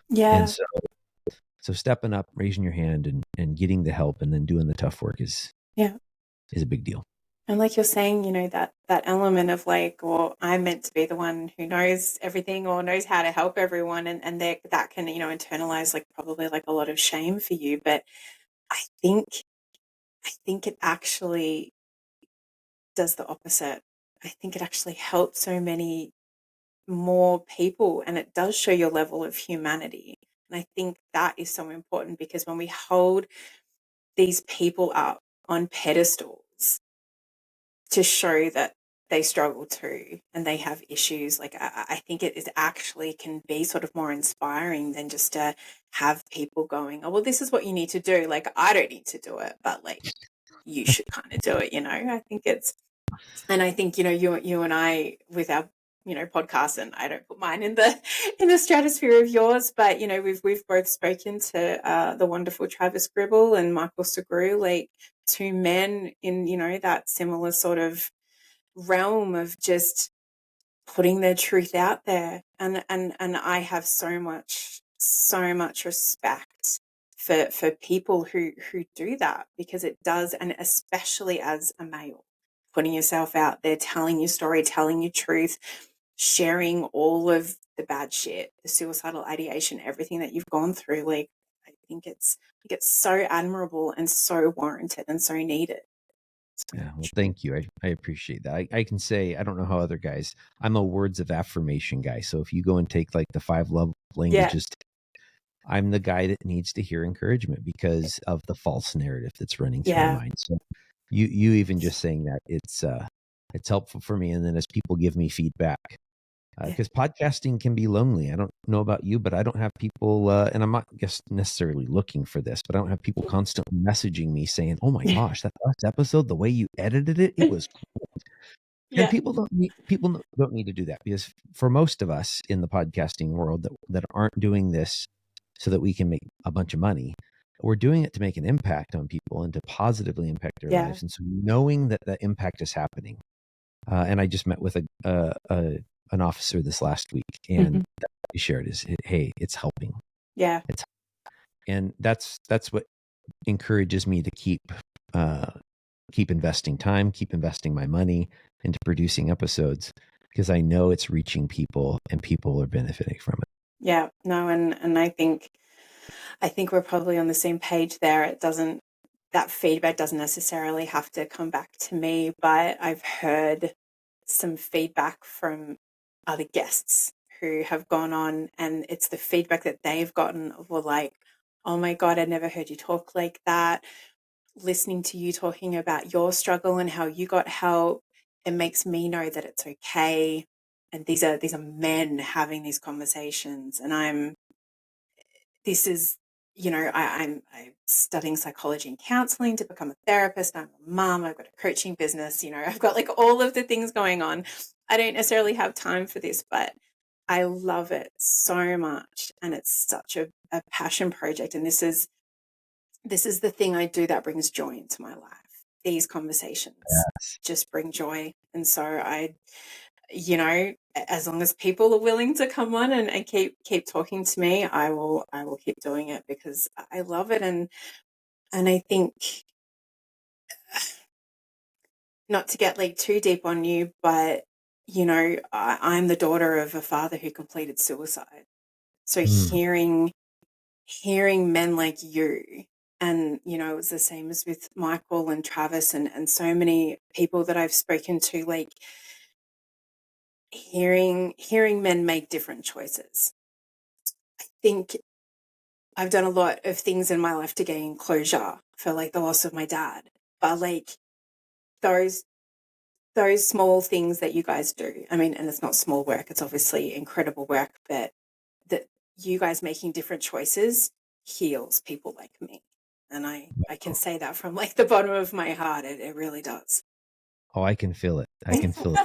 Speaker 1: Yeah.
Speaker 2: And so stepping up, raising your hand, and getting the help, and then doing the tough work is a big deal.
Speaker 1: And like you're saying, you know, that element of like, well, I'm meant to be the one who knows everything or knows how to help everyone, and that can, you know, internalize like probably like a lot of shame for you. But I think it actually does the opposite. I think it actually helps so many more people, and it does show your level of humanity. And I think that is so important, because when we hold these people up on pedestals to show that they struggle too and they have issues, like I think it is actually can be sort of more inspiring than just to have people going, oh, well, this is what you need to do. Like, I don't need to do it, but like you should kind of do it, you know. I think it's, and I think, you know, you and I with our, you know, podcast, and I don't put mine in the stratosphere of yours, but you know, we've both spoken to the wonderful Travis Gribble and Michael Segru, like two men in, you know, that similar sort of realm of just putting their truth out there. And I have so much respect for people who do that, because it does, and especially as a male, putting yourself out there, telling your story, telling your truth, sharing all of the bad shit, the suicidal ideation, everything that you've gone through. Like, I think it's so admirable and so warranted and so needed.
Speaker 2: Yeah, well, thank you. I appreciate that. I can say, I don't know how other guys, I'm a words of affirmation guy. So if you go and take like the 5 love languages, I'm the guy that needs to hear encouragement because of the false narrative that's running through my mind. So you even just saying that, it's helpful for me. And then as people give me feedback, because podcasting can be lonely. I don't know about you, but I don't have people, and I'm not just necessarily looking for this, but I don't have people constantly messaging me saying, "Oh my gosh, that last episode, the way you edited it, it was cool." And people don't need to do that, because for most of us in the podcasting world that aren't doing this so that we can make a bunch of money, we're doing it to make an impact on people and to positively impact their lives. And so knowing that the impact is happening, and I just met with an officer this last week, and he shared is, hey, it's helping.
Speaker 1: Yeah.
Speaker 2: And that's what encourages me to keep investing time, keep investing my money into producing episodes, because I know it's reaching people and people are benefiting from it.
Speaker 1: Yeah, no, and I think we're probably on the same page there. That feedback doesn't necessarily have to come back to me, but I've heard some feedback from other guests who have gone on, and it's the feedback that they've gotten were like, oh my God, I never heard you talk like that. Listening to you talking about your struggle and how you got help, it makes me know that it's okay. And these are men having these conversations, and this is I'm studying psychology and counseling to become a therapist. I'm a mom. I've got a coaching business. I've got like all of the things going on. I don't necessarily have time for this, but I love it so much. And it's such a passion project. And this is the thing I do that brings joy into my life. These conversations just bring joy. And so as long as people are willing to come on and keep talking to me, I will keep doing it because I love it. And I think, not to get like too deep on you, but I'm the daughter of a father who completed suicide. So hearing men like you, and it was the same as with Michael and Travis and so many people that I've spoken to, like hearing men make different choices. I think I've done a lot of things in my life to gain closure for like the loss of my dad, but like those small things that you guys do, I mean, and it's not small work, it's obviously incredible work, but that you guys making different choices heals people like me. And I can say that from like the bottom of my heart. It really does.
Speaker 2: Oh, I can feel it. I can feel it.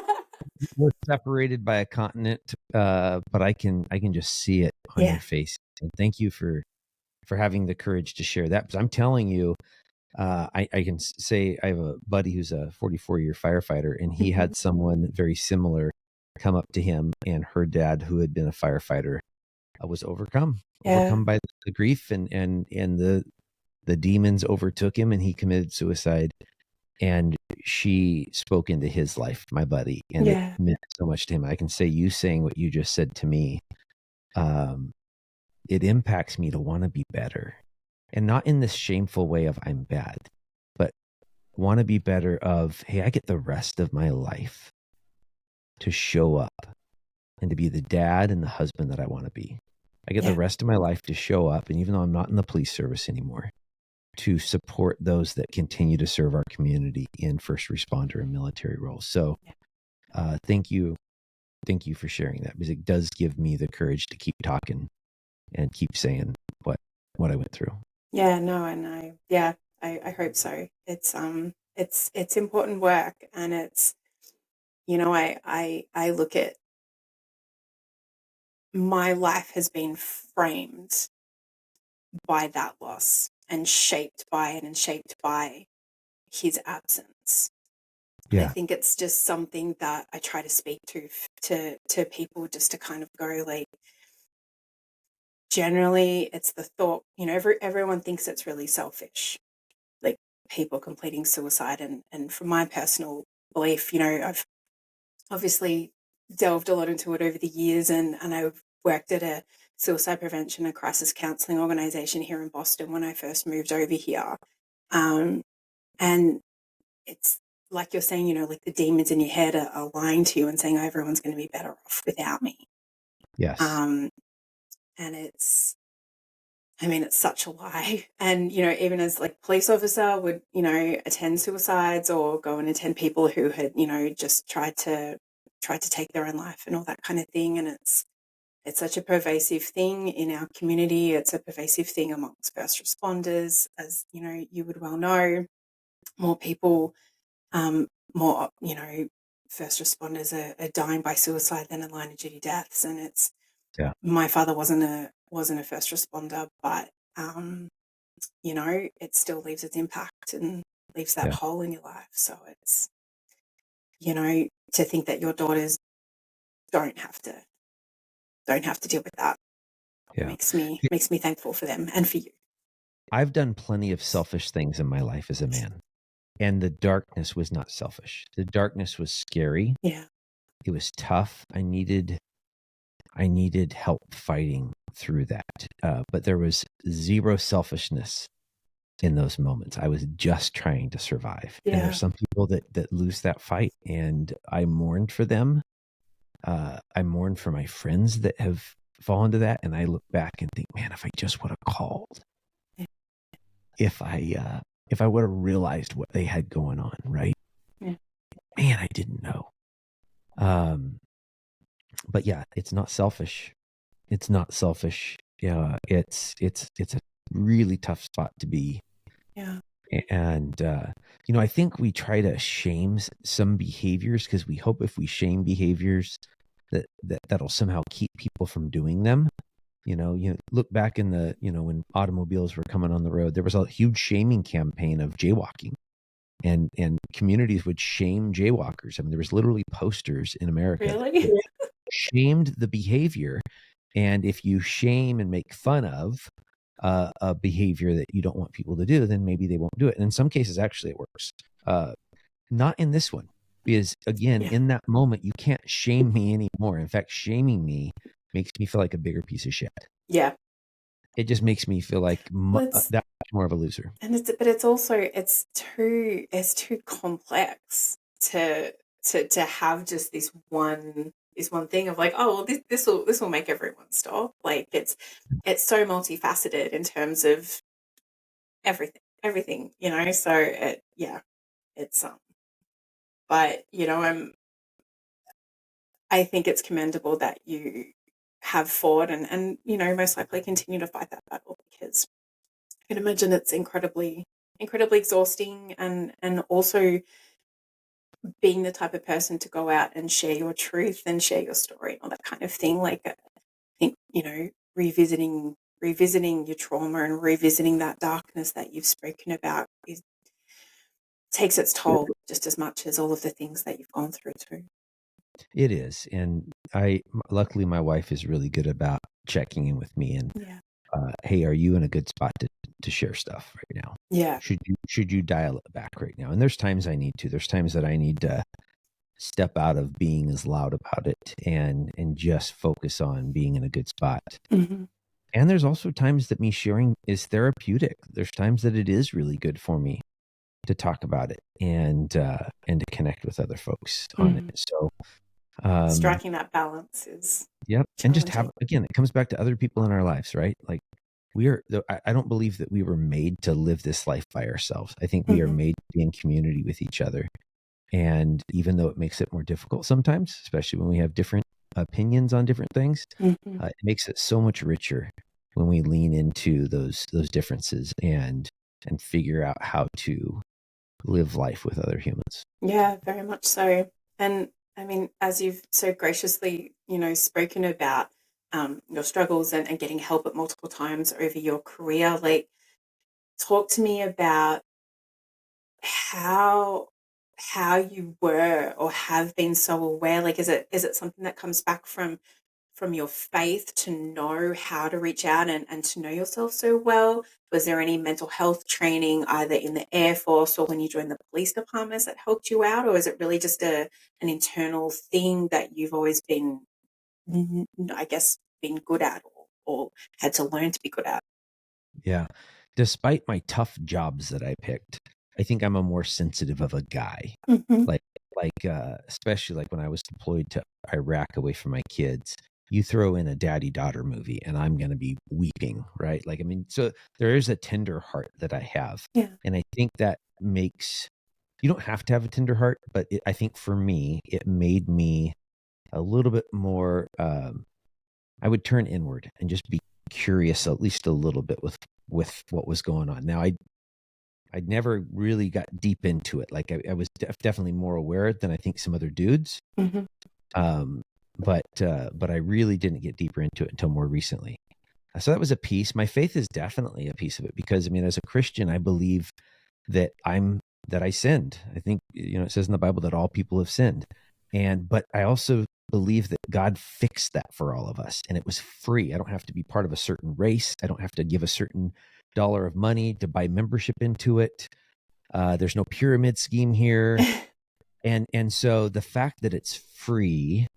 Speaker 2: We're separated by a continent, but I can just see it on your face. And thank you for having the courage to share that. Because I'm telling you, I can say I have a buddy who's a 44-year firefighter, and he had someone very similar come up to him, and her dad, who had been a firefighter, was overcome by the grief, and the demons overtook him, and he committed suicide. And she spoke into his life, my buddy, and it meant so much to him. I can say you saying what you just said to me, it impacts me to want to be better, and not in this shameful way of I'm bad, but want to be better of, hey, I get the rest of my life to show up and to be the dad and the husband that I want to be. I get the rest of my life to show up, and even though I'm not in the police service anymore, to support those that continue to serve our community in first responder and military roles. So thank you for sharing that, because it does give me the courage to keep talking and keep saying what I went through.
Speaker 1: Yeah, no, and I hope so. It's important work, and it's, I look at my life has been framed by that loss and shaped by it and shaped by his absence. I think it's just something that I try to speak to people, just to kind of go like, generally it's the thought, everyone thinks it's really selfish, like people completing suicide. And from my personal belief, I've obviously delved a lot into it over the years, and I've worked at a suicide prevention and crisis counseling organization here in Boston when I first moved over here. And it's like you're saying, like the demons in your head are lying to you and saying, oh, everyone's going to be better off without me.
Speaker 2: Yes.
Speaker 1: And it's such a lie. And, even as like police officer would, attend suicides or go and attend people who had, just tried to take their own life and all that kind of thing. And it's such a pervasive thing in our community. It's a pervasive thing amongst first responders, as, you would well know. More people, first responders are dying by suicide than in line of duty deaths. And it's, my father wasn't a first responder, but, it still leaves its impact and leaves that hole in your life. So it's, to think that your daughters don't have to deal with that makes me thankful for them and for you.
Speaker 2: I've done plenty of selfish things in my life as a man, and the darkness was not selfish. The darkness was scary.
Speaker 1: Yeah.
Speaker 2: It was tough. I needed help fighting through that. But there was zero selfishness in those moments. I was just trying to survive. Yeah. And there's some people that lose that fight, and I mourned for them. I mourn for my friends that have fallen to that. And I look back and think, man, if I just would have called, if I would have realized what they had going on, right? Yeah. Man, I didn't know. But yeah, it's not selfish. It's not selfish. Yeah, it's a really tough spot to be.
Speaker 1: Yeah.
Speaker 2: And, I think we try to shame some behaviors because we hope if we shame behaviors that'll somehow keep people from doing them. You look back in the, when automobiles were coming on the road, there was a huge shaming campaign of jaywalking, and communities would shame jaywalkers. I mean, there was literally posters in America
Speaker 1: Really?
Speaker 2: that shamed the behavior. And if you shame and make fun of a behavior that you don't want people to do, then maybe they won't do it. And in some cases, actually, it works. Not in this one, because again, in that moment, you can't shame me anymore. In fact, shaming me makes me feel like a bigger piece of shit.
Speaker 1: Yeah.
Speaker 2: It just makes me feel like that much more of a loser.
Speaker 1: And it's too complex to have just this one thing of like, oh, well, this will make everyone stop. Like it's so multifaceted in terms of everything, so it's but I think it's commendable that you have fought and most likely continue to fight that battle, because I can imagine it's incredibly exhausting, and also being the type of person to go out and share your truth and share your story and all that kind of thing. Like, I think, revisiting your trauma and revisiting that darkness that you've spoken about takes its toll just as much as all of the things that you've gone through too.
Speaker 2: It is. And luckily my wife is really good about checking in with me and, hey, are you in a good spot to share stuff right now?
Speaker 1: Yeah.
Speaker 2: Should you dial it back right now? And there's times I need to. There's times that I need to step out of being as loud about it and just focus on being in a good spot.
Speaker 1: Mm-hmm.
Speaker 2: And there's also times that me sharing is therapeutic. There's times that it is really good for me to talk about it and to connect with other folks on it. So
Speaker 1: striking that balance is
Speaker 2: and just again, it comes back to other people in our lives, right? Like I don't believe that we were made to live this life by ourselves. I think we are made to be in community with each other. And even though it makes it more difficult sometimes, especially when we have different opinions on different things, it makes it so much richer when we lean into those differences and figure out how to live life with other humans.
Speaker 1: Yeah, very much so. And I mean, as you've so graciously, spoken about your struggles and getting help at multiple times over your career, like, talk to me about how you were or have been so aware. Like, is it something that comes back from your faith to know how to reach out and to know yourself so well? Was there any mental health training either in the Air Force or when you joined the police departments that helped you out? Or is it really just an internal thing that you've always been, I guess, been good at or had to learn to be good at?
Speaker 2: Yeah. Despite my tough jobs that I picked, I think I'm a more sensitive of a guy. Like especially like when I was deployed to Iraq away from my kids. You throw in a daddy-daughter movie and I'm going to be weeping, right? Like, I mean, so there is a tender heart that I have.
Speaker 1: Yeah.
Speaker 2: And I think that makes, you don't have to have a tender heart, but I think for me, it made me a little bit more, I would turn inward and just be curious at least a little bit with what was going on. Now, I never really got deep into it. Like I was definitely more aware than I think some other dudes. But I really didn't get deeper into it until more recently. So that was a piece. My faith is definitely a piece of it because, I mean, as a Christian, I believe that I sinned. I think, it says in the Bible that all people have sinned. But I also believe that God fixed that for all of us and it was free. I don't have to be part of a certain race. I don't have to give a certain dollar of money to buy membership into it. There's no pyramid scheme here. And so the fact that it's free,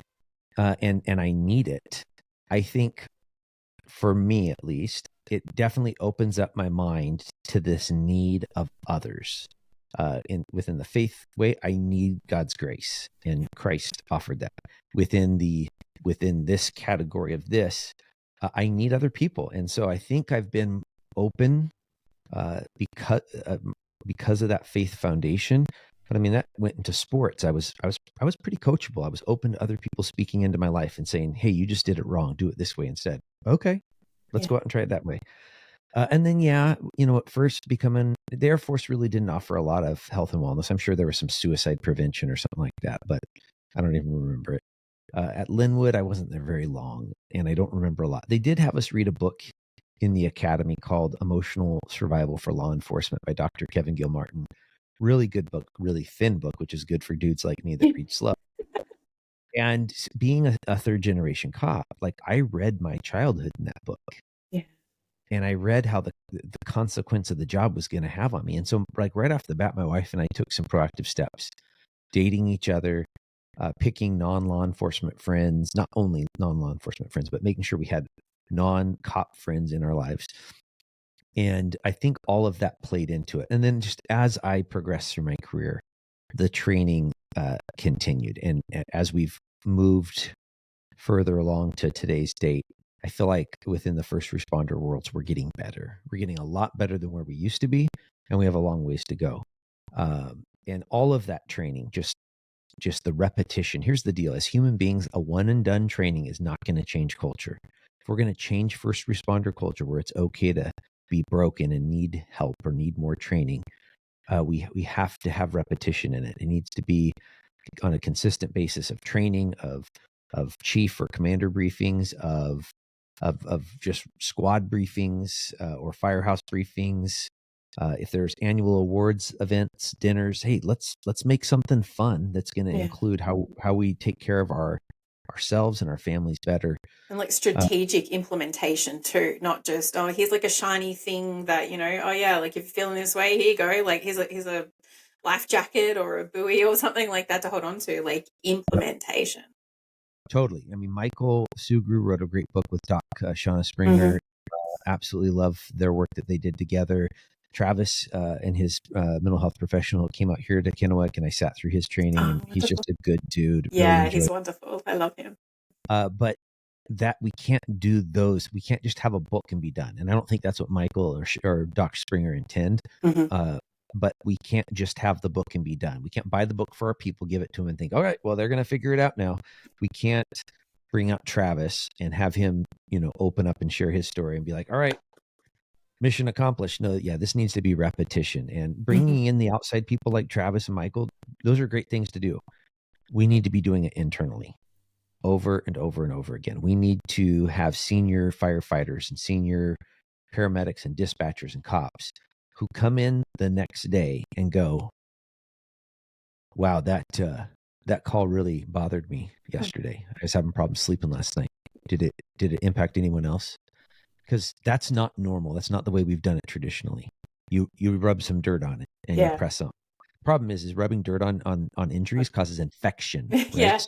Speaker 2: and I need it, I think for me at least, it definitely opens up my mind to this need of others. Within the faith way, I need God's grace, and Christ offered that. Within this category of this, I need other people, and so I think I've been open because of that faith foundation. But I mean, that went into sports. I was pretty coachable. I was open to other people speaking into my life and saying, "Hey, you just did it wrong. Do it this way instead." Okay, let's go out and try it that way. And then, yeah, at first becoming the Air Force really didn't offer a lot of health and wellness. I'm sure there was some suicide prevention or something like that, but I don't even remember it. At Linwood, I wasn't there very long, and I don't remember a lot. They did have us read a book in the academy called Emotional Survival for Law Enforcement by Dr. Kevin Gilmartin. Really good book, really thin book, which is good for dudes like me that read slow. And being a third generation cop, like I read my childhood in that book.
Speaker 1: Yeah.
Speaker 2: And I read how the consequence of the job was going to have on me. And so like right off the bat, my wife and I took some proactive steps, dating each other, picking non-law enforcement friends, not only non-law enforcement friends, but making sure we had non-cop friends in our lives. And I think all of that played into it. And then just as I progressed through my career, the training continued. And as we've moved further along to today's date, I feel like within the first responder worlds, we're getting better. We're getting a lot better than where we used to be, and we have a long ways to go. And all of that training, just the repetition. Here's the deal. As human beings, a one and done training is not going to change culture. If we're going to change first responder culture where it's okay to be broken and need help or need more training, we have to have repetition in it. It needs to be on a consistent basis of training, of chief or commander briefings, of just squad briefings or firehouse briefings. If there's annual awards, events, dinners, hey, let's make something fun that's going to include how we take care of ourselves and our families better.
Speaker 1: And like strategic implementation too, not just, oh, here's like a shiny thing that, oh yeah, like if you're feeling this way, here you go. Like here's a life jacket or a buoy or something like that to hold on to, like implementation.
Speaker 2: Totally. I mean, Michael Sugru wrote a great book with Doc Shauna Springer. Absolutely love their work that they did together. Travis and his mental health professional came out here to Kennewick, and I sat through his training, and he's just a good dude.
Speaker 1: Yeah,
Speaker 2: really
Speaker 1: he's wonderful. I love him.
Speaker 2: But that we can't do those. We can't just have a book and be done. And I don't think that's what Michael or Doc Springer intend. But we can't just have the book and be done. We can't buy the book for our people, give it to them and think, all right, well, they're going to figure it out now. We can't bring out Travis and have him, open up and share his story and be like, all right, mission accomplished. No, yeah, this needs to be repetition. And bringing in the outside people like Travis and Michael, those are great things to do. We need to be doing it internally over and over and over again. We need to have senior firefighters and senior paramedics and dispatchers and cops who come in the next day and go, wow, that call really bothered me yesterday. I was having problems sleeping last night. Did it impact anyone else? Because that's not normal. That's not the way we've done it traditionally. You rub some dirt on it and you press on. Problem is rubbing dirt on injuries causes infection. Right?
Speaker 1: Yeah.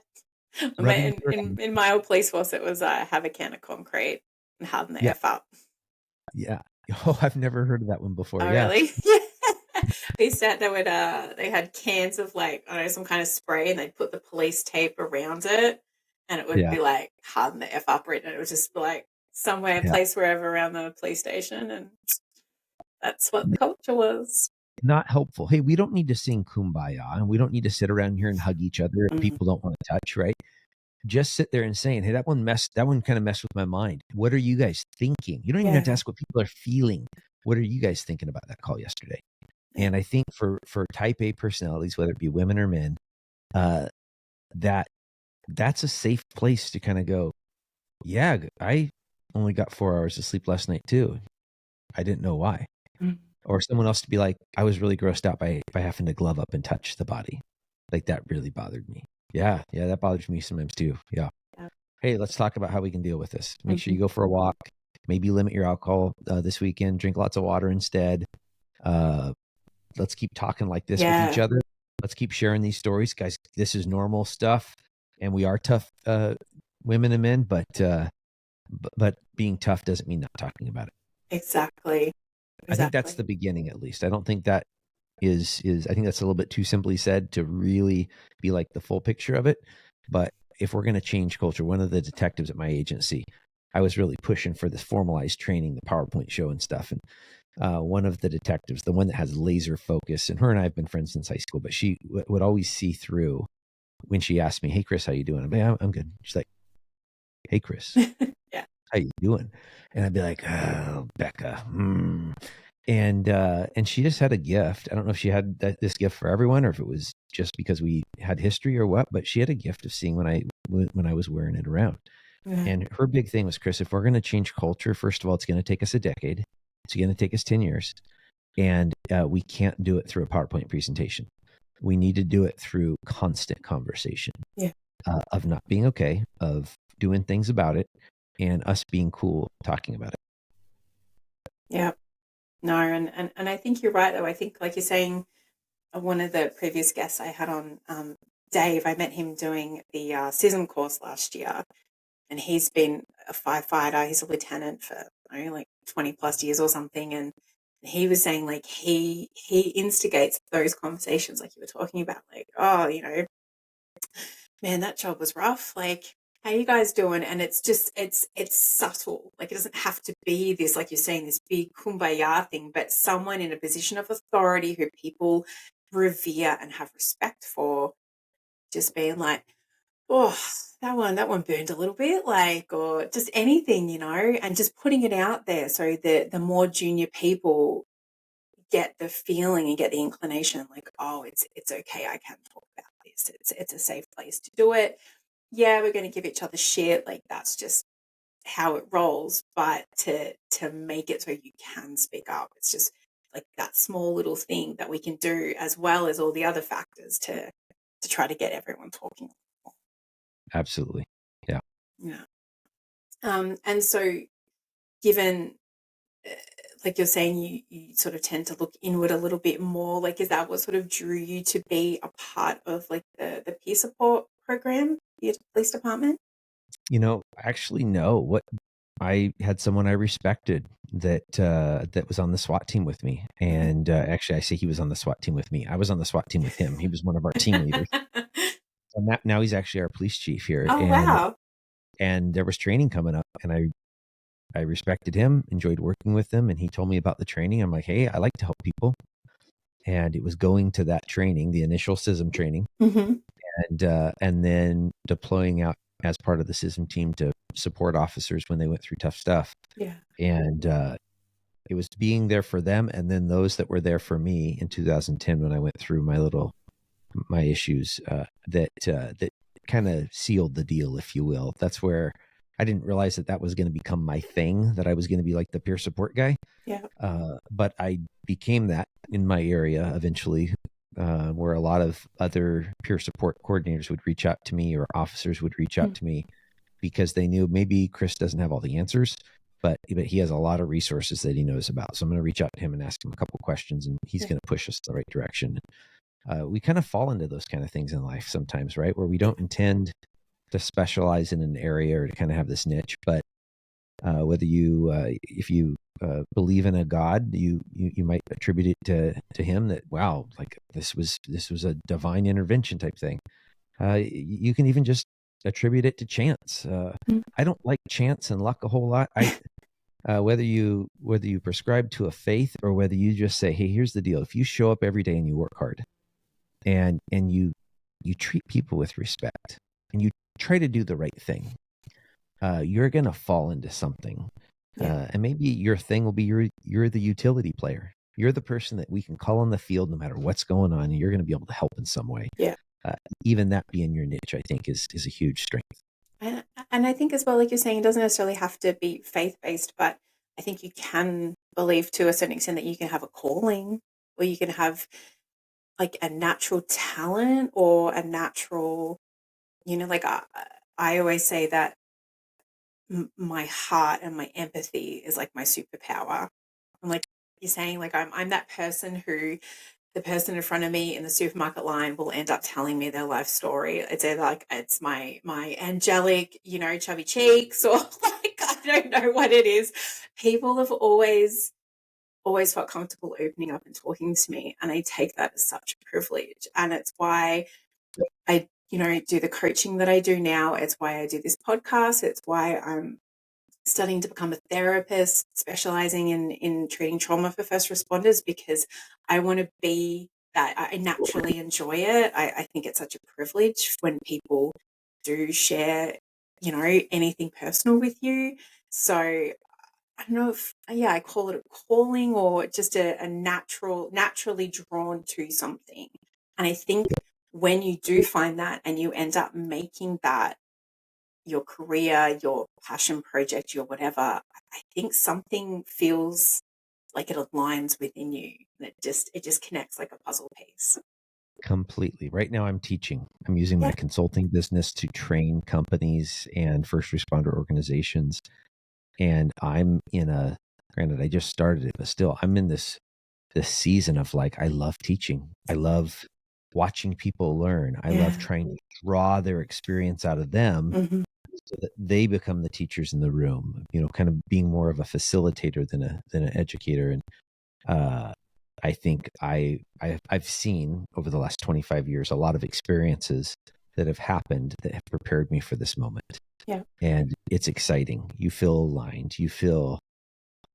Speaker 1: In my old police force, it was have a can of concrete and harden the F up.
Speaker 2: Yeah. Oh, I've never heard of that one before.
Speaker 1: Oh,
Speaker 2: yeah.
Speaker 1: Really? We said they had cans of like, I don't know, some kind of spray, and they'd put the police tape around it, and it would be like harden the F up, and it was just like somewhere, place wherever around the police station, and that's what the culture was.
Speaker 2: Not helpful. Hey, we don't need to sing Kumbaya, and we don't need to sit around here and hug each other if people don't want to touch, right? Just sit there and saying, hey, that one kind of messed with my mind. What are you guys thinking? You don't even have to ask what people are feeling. What are you guys thinking about that call yesterday? And I think for type A personalities, whether it be women or men, that's a safe place to kind of go, yeah, I only got 4 hours of sleep last night too. I didn't know why. Or someone else to be like, I was really grossed out by having to glove up and touch the body. Like that really bothered me. Yeah, that bothers me sometimes too. Yeah. Hey, let's talk about how we can deal with this. Make sure you go for a walk. Maybe limit your alcohol this weekend. Drink lots of water instead. Let's keep talking like this with each other. Let's keep sharing these stories. Guys, this is normal stuff. And we are tough women and men, but being tough doesn't mean not talking about it.
Speaker 1: Exactly.
Speaker 2: I think that's the beginning, at least. I don't think that is I think that's a little bit too simply said to really be like the full picture of it. But if we're going to change culture, one of the detectives at my agency, I was really pushing for this formalized training, the PowerPoint show and stuff. And one of the detectives, the one that has laser focus, and her and I have been friends since high school, but she would always see through when she asked me, hey, Chris, how you doing? I'm good. She's like, hey, Chris, how you doing? And I'd be like, oh, Becca. And she just had a gift. I don't know if she had this gift for everyone or if it was just because we had history or what, but she had a gift of seeing when I was wearing it around.
Speaker 1: Yeah.
Speaker 2: And her big thing was, Chris, if we're going to change culture, first of all, it's going to take us a decade. It's going to take us 10 years. And we can't do it through a PowerPoint presentation. We need to do it through constant conversation of not being okay, of doing things about it, and us being cool talking about it.
Speaker 1: Yeah. No, and I think you're right, though. I think, like you're saying, one of the previous guests I had on, Dave, I met him doing the CISM course last year, and he's been a firefighter. He's a lieutenant for like 20 plus years or something, and he was saying like he instigates those conversations like you were talking about, like, oh, man, that job was rough. Like, how you guys doing? And it's just, it's subtle. Like, it doesn't have to be this, like you're saying, this big kumbaya thing, but someone in a position of authority who people revere and have respect for, just being like, oh, that one burned a little bit, like, or just anything, and just putting it out there so that the more junior people get the feeling and get the inclination, like, oh, it's okay, I can talk about this. It's a safe place to do it. Yeah, we're going to give each other shit. Like, that's just how it rolls. But to make it so you can speak up, it's just like that small little thing that we can do, as well as all the other factors to try to get everyone talking.
Speaker 2: Absolutely. Yeah.
Speaker 1: Yeah. And so, given, like you're saying, you sort of tend to look inward a little bit more. Like, is that what sort of drew you to be a part of like the peer support program, the police department?
Speaker 2: Actually, no. What I had someone I respected that was on the SWAT team with me, and actually, I say he was on the SWAT team with me. I was on the SWAT team with him. He was one of our team leaders. And now he's actually our police chief here.
Speaker 1: Oh, wow.
Speaker 2: And there was training coming up, and I respected him, enjoyed working with him, and he told me about the training. I'm like, hey, I like to help people. And it was going to that training, the initial CISM training, and then deploying out as part of the CISM team to support officers when they went through tough stuff.
Speaker 1: Yeah.
Speaker 2: And it was being there for them, and then those that were there for me in 2010 when I went through my issues that kind of sealed the deal, if you will. That's where I didn't realize that was going to become my thing, that I was going to be like the peer support guy.
Speaker 1: Yeah.
Speaker 2: But I became that in my area eventually, where a lot of other peer support coordinators would reach out to me, or officers would reach out to me, because they knew maybe Chris doesn't have all the answers, but he has a lot of resources that he knows about. So I'm going to reach out to him and ask him a couple questions, and he's going to push us in the right direction. We kind of fall into those kind of things in life sometimes, right? Where we don't intend to specialize in an area or to kind of have this niche, but whether if you believe in a God, you might attribute it to him, that, wow, like this was a divine intervention type thing. You can even just attribute it to chance. I don't like chance and luck a whole lot. Whether you prescribe to a faith, or whether you just say, hey, here's the deal. If you show up every day and you work hard, and you treat people with respect, and you try to do the right thing, you're going to fall into something. And maybe your thing will be you're the utility player. You're the person that we can call on the field no matter what's going on, and you're going to be able to help in some way.
Speaker 1: Yeah.
Speaker 2: Even that being your niche, I think is a huge strength.
Speaker 1: And I think as well, like you're saying, it doesn't necessarily have to be faith-based, but I think you can believe to a certain extent that you can have a calling, or you can have like a natural talent, or a natural, like I always say that my heart and my empathy is like my superpower. I'm like you're saying, like I'm that person who the person in front of me in the supermarket line will end up telling me their life story. It's either like it's my angelic, chubby cheeks, or like I don't know what it is. People have always felt comfortable opening up and talking to me, and I take that as such a privilege. And it's why I do the coaching that I do now. It's why I do this podcast. It's why I'm studying to become a therapist, specializing in treating trauma for first responders, because I want to be that. I naturally enjoy it. I think it's such a privilege when people do share anything personal with you. So I don't know if, I call it a calling or just a naturally drawn to something. And I think when you do find that and you end up making that your career, your passion project, your whatever, I think something feels like it aligns within you. It just connects like a puzzle piece.
Speaker 2: Completely. Right now I'm teaching. I'm using
Speaker 1: Yeah.
Speaker 2: my consulting business to train companies and first responder organizations. And I'm granted, I just started it, but still I'm in this season of like, I love teaching. I love watching people learn. I love trying to draw their experience out of them so that they become the teachers in the room, kind of being more of a facilitator than an educator. And I think I've seen over the last 25 years a lot of experiences that have happened that have prepared me for this moment.
Speaker 1: Yeah.
Speaker 2: And it's exciting. You feel aligned. You feel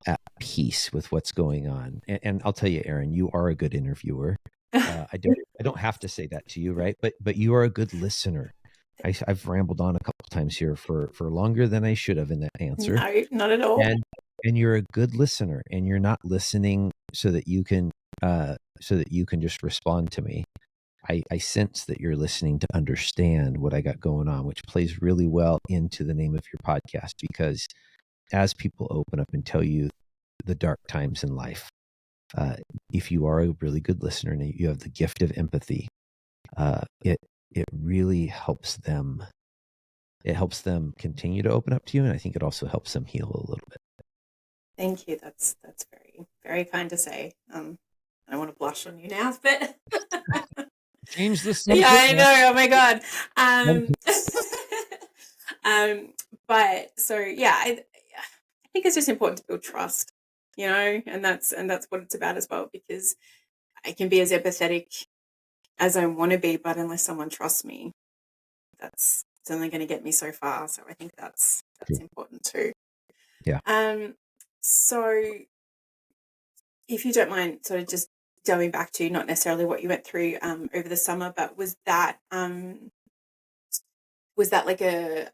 Speaker 2: at peace with what's going on. And I'll tell you, Erin, you are a good interviewer. I don't have to say that to you, right? But you are a good listener. I've rambled on a couple times here for longer than I should have in that answer.
Speaker 1: No, not at all.
Speaker 2: And you're a good listener, and you're not listening so that you can just respond to me. I sense that you're listening to understand what I got going on, which plays really well into the name of your podcast, because as people open up and tell you the dark times in life, if you are a really good listener and you have the gift of empathy, it really helps them. It helps them continue to open up to you, and I think it also helps them heal a little bit.
Speaker 1: Thank you. That's very, very kind to say. I don't want to blush on you now, but
Speaker 2: Change the subject.
Speaker 1: Yeah, I know. Oh my God. But so yeah, I think it's just important to build trust, and that's what it's about as well, because I can be as empathetic as I want to be, but unless someone trusts me, it's only going to get me so far. So I think that's important too.
Speaker 2: Yeah.
Speaker 1: So if you don't mind sort of just delving back to not necessarily what you went through over the summer, but was that like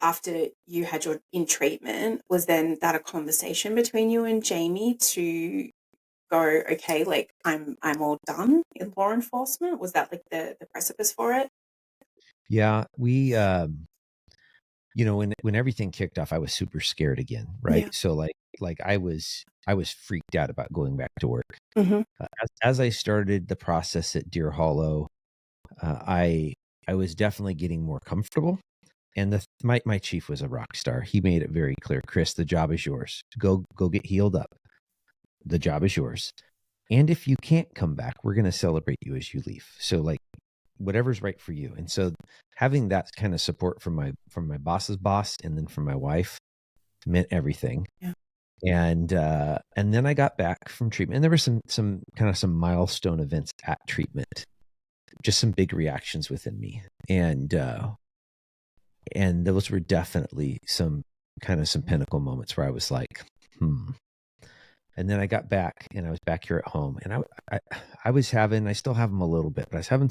Speaker 1: after you had your in treatment, was then that a conversation between you and Jamie to go, okay, like I'm all done in law enforcement? Was that like the precipice for it?
Speaker 2: Yeah, we when everything kicked off, I was super scared again, right?
Speaker 1: Yeah.
Speaker 2: So like I was freaked out about going back to work.
Speaker 1: Mm-hmm.
Speaker 2: As I started the process at Deer Hollow, I was definitely getting more comfortable. And my chief was a rock star. He made it very clear, Chris, the job is yours. Go get healed up. The job is yours. And if you can't come back, we're going to celebrate you as you leave. So like whatever's right for you. And so having that kind of support from my boss's boss and then from my wife meant everything.
Speaker 1: Yeah.
Speaker 2: And then I got back from treatment, and there were some milestone events at treatment, just some big reactions within me. And those were definitely some pinnacle moments where I was like, And then I got back, and I was back here at home, and I still have them a little bit, but I was having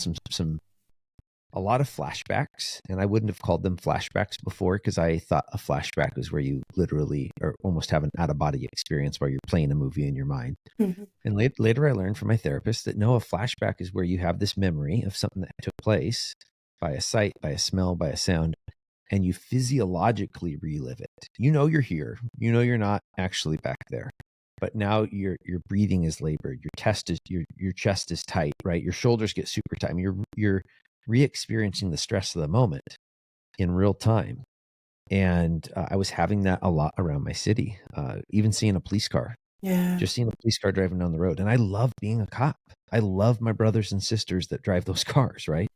Speaker 2: a lot of flashbacks, and I wouldn't have called them flashbacks before, because I thought a flashback was where you literally or almost have an out of body experience where you're playing a movie in your mind.
Speaker 1: Mm-hmm.
Speaker 2: And later I learned from my therapist that no, a flashback is where you have this memory of something that took place by a sight, by a smell, by a sound, and you physiologically relive it. You're here. You're not actually back there. But now your breathing is labored. Your chest is tight, right? Your shoulders get super tight. I mean, you're re-experiencing the stress of the moment in real time. And I was having that a lot around my city, even seeing a police car.
Speaker 1: Yeah.
Speaker 2: Just seeing a police car driving down the road. And I love being a cop. I love my brothers and sisters that drive those cars, right?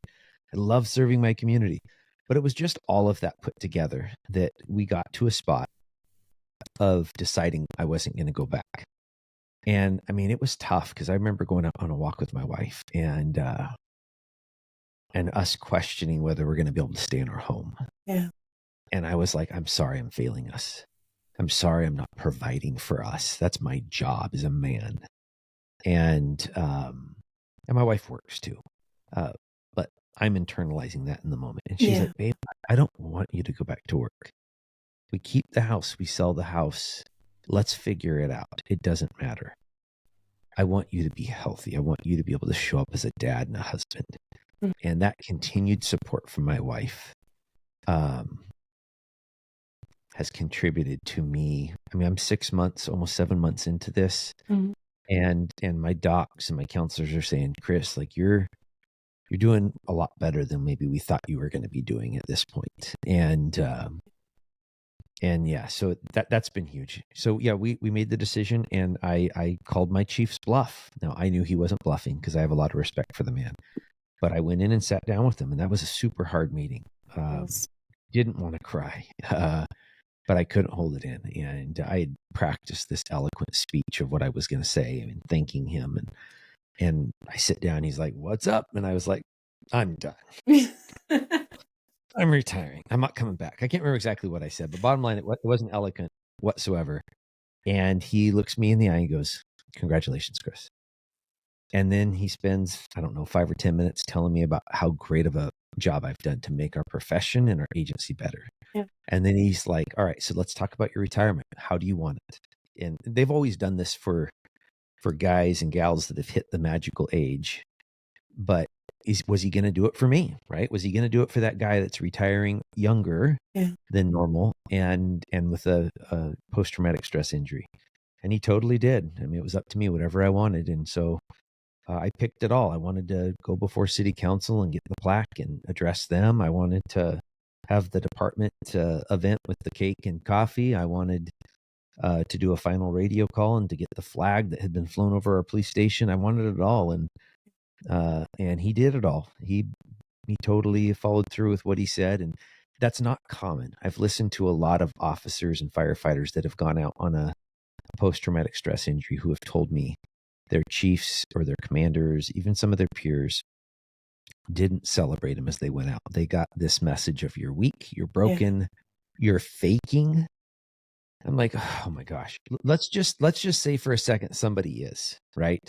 Speaker 2: I love serving my community. But it was just all of that put together that we got to a spot of deciding I wasn't going to go back. And I mean, it was tough, because I remember going out on a walk with my wife and us questioning whether we're going to be able to stay in our home.
Speaker 1: Yeah.
Speaker 2: And I was like, I'm sorry, I'm failing us. I'm sorry, I'm not providing for us. That's my job as a man. And my wife works too. But I'm internalizing that in the moment. And she's like, babe, I don't want you to go back to work. We keep the house, we sell the house. Let's figure it out. It doesn't matter. I want you to be healthy. I want you to be able to show up as a dad and a husband.
Speaker 1: Mm.
Speaker 2: And that continued support from my wife has contributed to me. I mean, I'm 6 months, almost 7 months into this.
Speaker 1: Mm.
Speaker 2: And my docs and my counselors are saying, Chris, like you're doing a lot better than maybe we thought you were going to be doing at this point. And yeah, so that's been huge. So yeah, we made the decision, and I called my chief's bluff. Now I knew he wasn't bluffing because I have a lot of respect for the man, but I went in and sat down with him, and that was a super hard meeting.
Speaker 1: Yes.
Speaker 2: Didn't want to cry, but I couldn't hold it in. And I had practiced this eloquent speech of what I was going to say and thanking him. And I sit down, he's like, "What's up?" And I was like, "I'm done. I'm retiring. I'm not coming back." I can't remember exactly what I said, but bottom line, it wasn't eloquent whatsoever. And he looks me in the eye and goes, "Congratulations, Chris." And then he spends, I don't know, 5 or 10 minutes telling me about how great of a job I've done to make our profession and our agency better.
Speaker 1: Yeah.
Speaker 2: And then he's like, "All right, so let's talk about your retirement. How do you want it?" And they've always done this for guys and gals that have hit the magical age. But was he going to do it for me, right? Was he going to do it for that guy that's retiring younger than normal and with a post-traumatic stress injury? And he totally did. I mean, it was up to me, whatever I wanted. And so I picked it all. I wanted to go before city council and get the plaque and address them. I wanted to have the department event with the cake and coffee. I wanted to do a final radio call and to get the flag that had been flown over our police station. I wanted it all. And he did it all. He totally followed through with what he said. And that's not common. I've listened to a lot of officers and firefighters that have gone out on a post-traumatic stress injury who have told me their chiefs or their commanders, even some of their peers, didn't celebrate them as they went out. They got this message of "You're weak, you're broken, you're faking." I'm like, oh my gosh, let's just say for a second somebody is, right?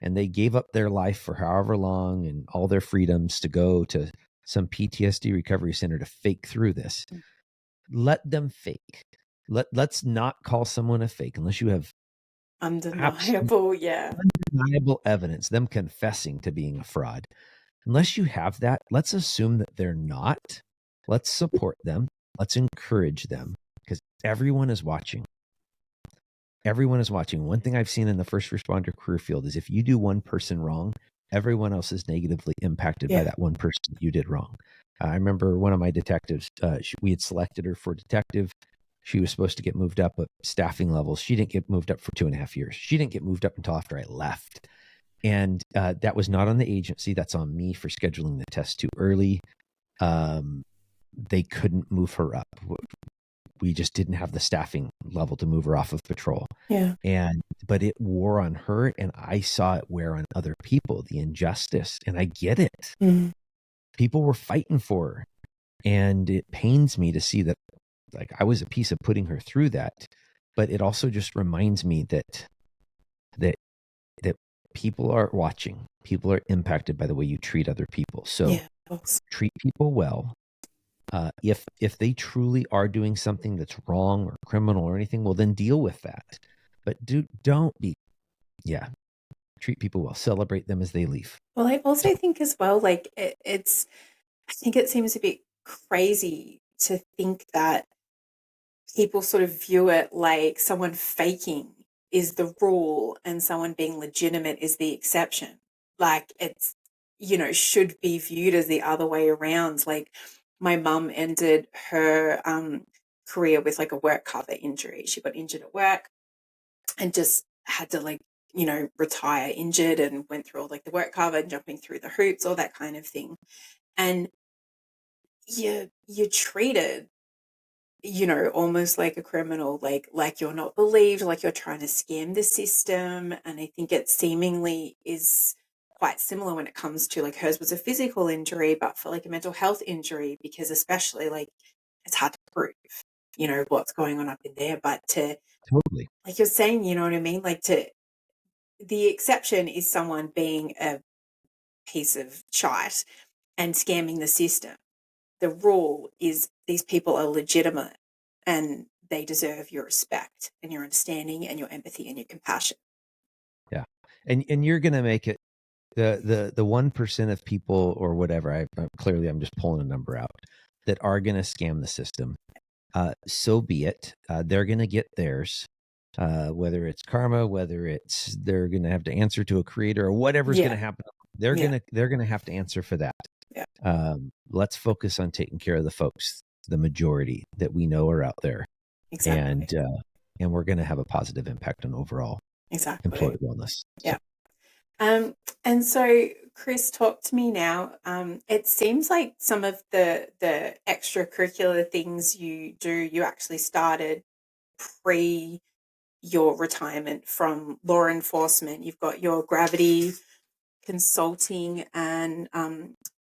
Speaker 2: And they gave up their life for however long and all their freedoms to go to some PTSD recovery center to fake through this. Let them fake. Let's not call someone a fake unless you have
Speaker 1: Undeniable,
Speaker 2: undeniable evidence, them confessing to being a fraud. Unless you have that, let's assume that they're not. Let's support them. Let's encourage them because everyone is watching. Everyone is watching. One thing I've seen in the first responder career field is if you do one person wrong, everyone else is negatively impacted by that one person that you did wrong. I remember one of my detectives, we had selected her for detective. She was supposed to get moved up at staffing levels. She didn't get moved up for 2.5 years. She didn't get moved up until after I left. And that was not on the agency. That's on me for scheduling the test too early. They couldn't move her up. We just didn't have the staffing level to move her off of patrol. But it wore on her, and I saw it wear on other people, the injustice, and I get it.
Speaker 1: Mm.
Speaker 2: People were fighting for her, and it pains me to see that, like, I was a piece of putting her through that, but it also just reminds me that people are watching. People are impacted by the way you treat other people. So treat people well. If they truly are doing something that's wrong or criminal or anything, well, then deal with that. But don't be, treat people well. Celebrate them as they leave.
Speaker 1: Well, I also think as well, like I think it seems a bit crazy to think that people sort of view it like someone faking is the rule and someone being legitimate is the exception. Like it's, should be viewed as the other way around. Like my mum ended her career with like a work cover injury. She got injured at work and just had to retire injured and went through all like the work cover and jumping through the hoops, all that kind of thing. And you're treated almost like a criminal, like you're not believed, like you're trying to scam the system. And I think it seemingly is quite similar when it comes to, like, hers was a physical injury, but for like a mental health injury, because especially like it's hard to prove, what's going on up in there. But
Speaker 2: Totally,
Speaker 1: like you're saying, you know what I mean? Like the exception is someone being a piece of shite and scamming the system. The rule is these people are legitimate and they deserve your respect and your understanding and your empathy and your compassion.
Speaker 2: Yeah. And you're going to make it the 1% of people or whatever, clearly I'm just pulling a number out, that are going to scam the system. So be it. They're going to get theirs, whether it's karma, whether it's they're going to have to answer to a creator or whatever's going to happen. They're going to have to answer for that.
Speaker 1: Yeah.
Speaker 2: Let's focus on taking care of the folks, the majority that we know are out there.
Speaker 1: Exactly.
Speaker 2: And we're going to have a positive impact on overall employee wellness.
Speaker 1: Yeah. And so, Chris, talk to me now. It seems like some of the extracurricular things you do, you actually started pre your retirement from law enforcement. You've got your Gravity consulting and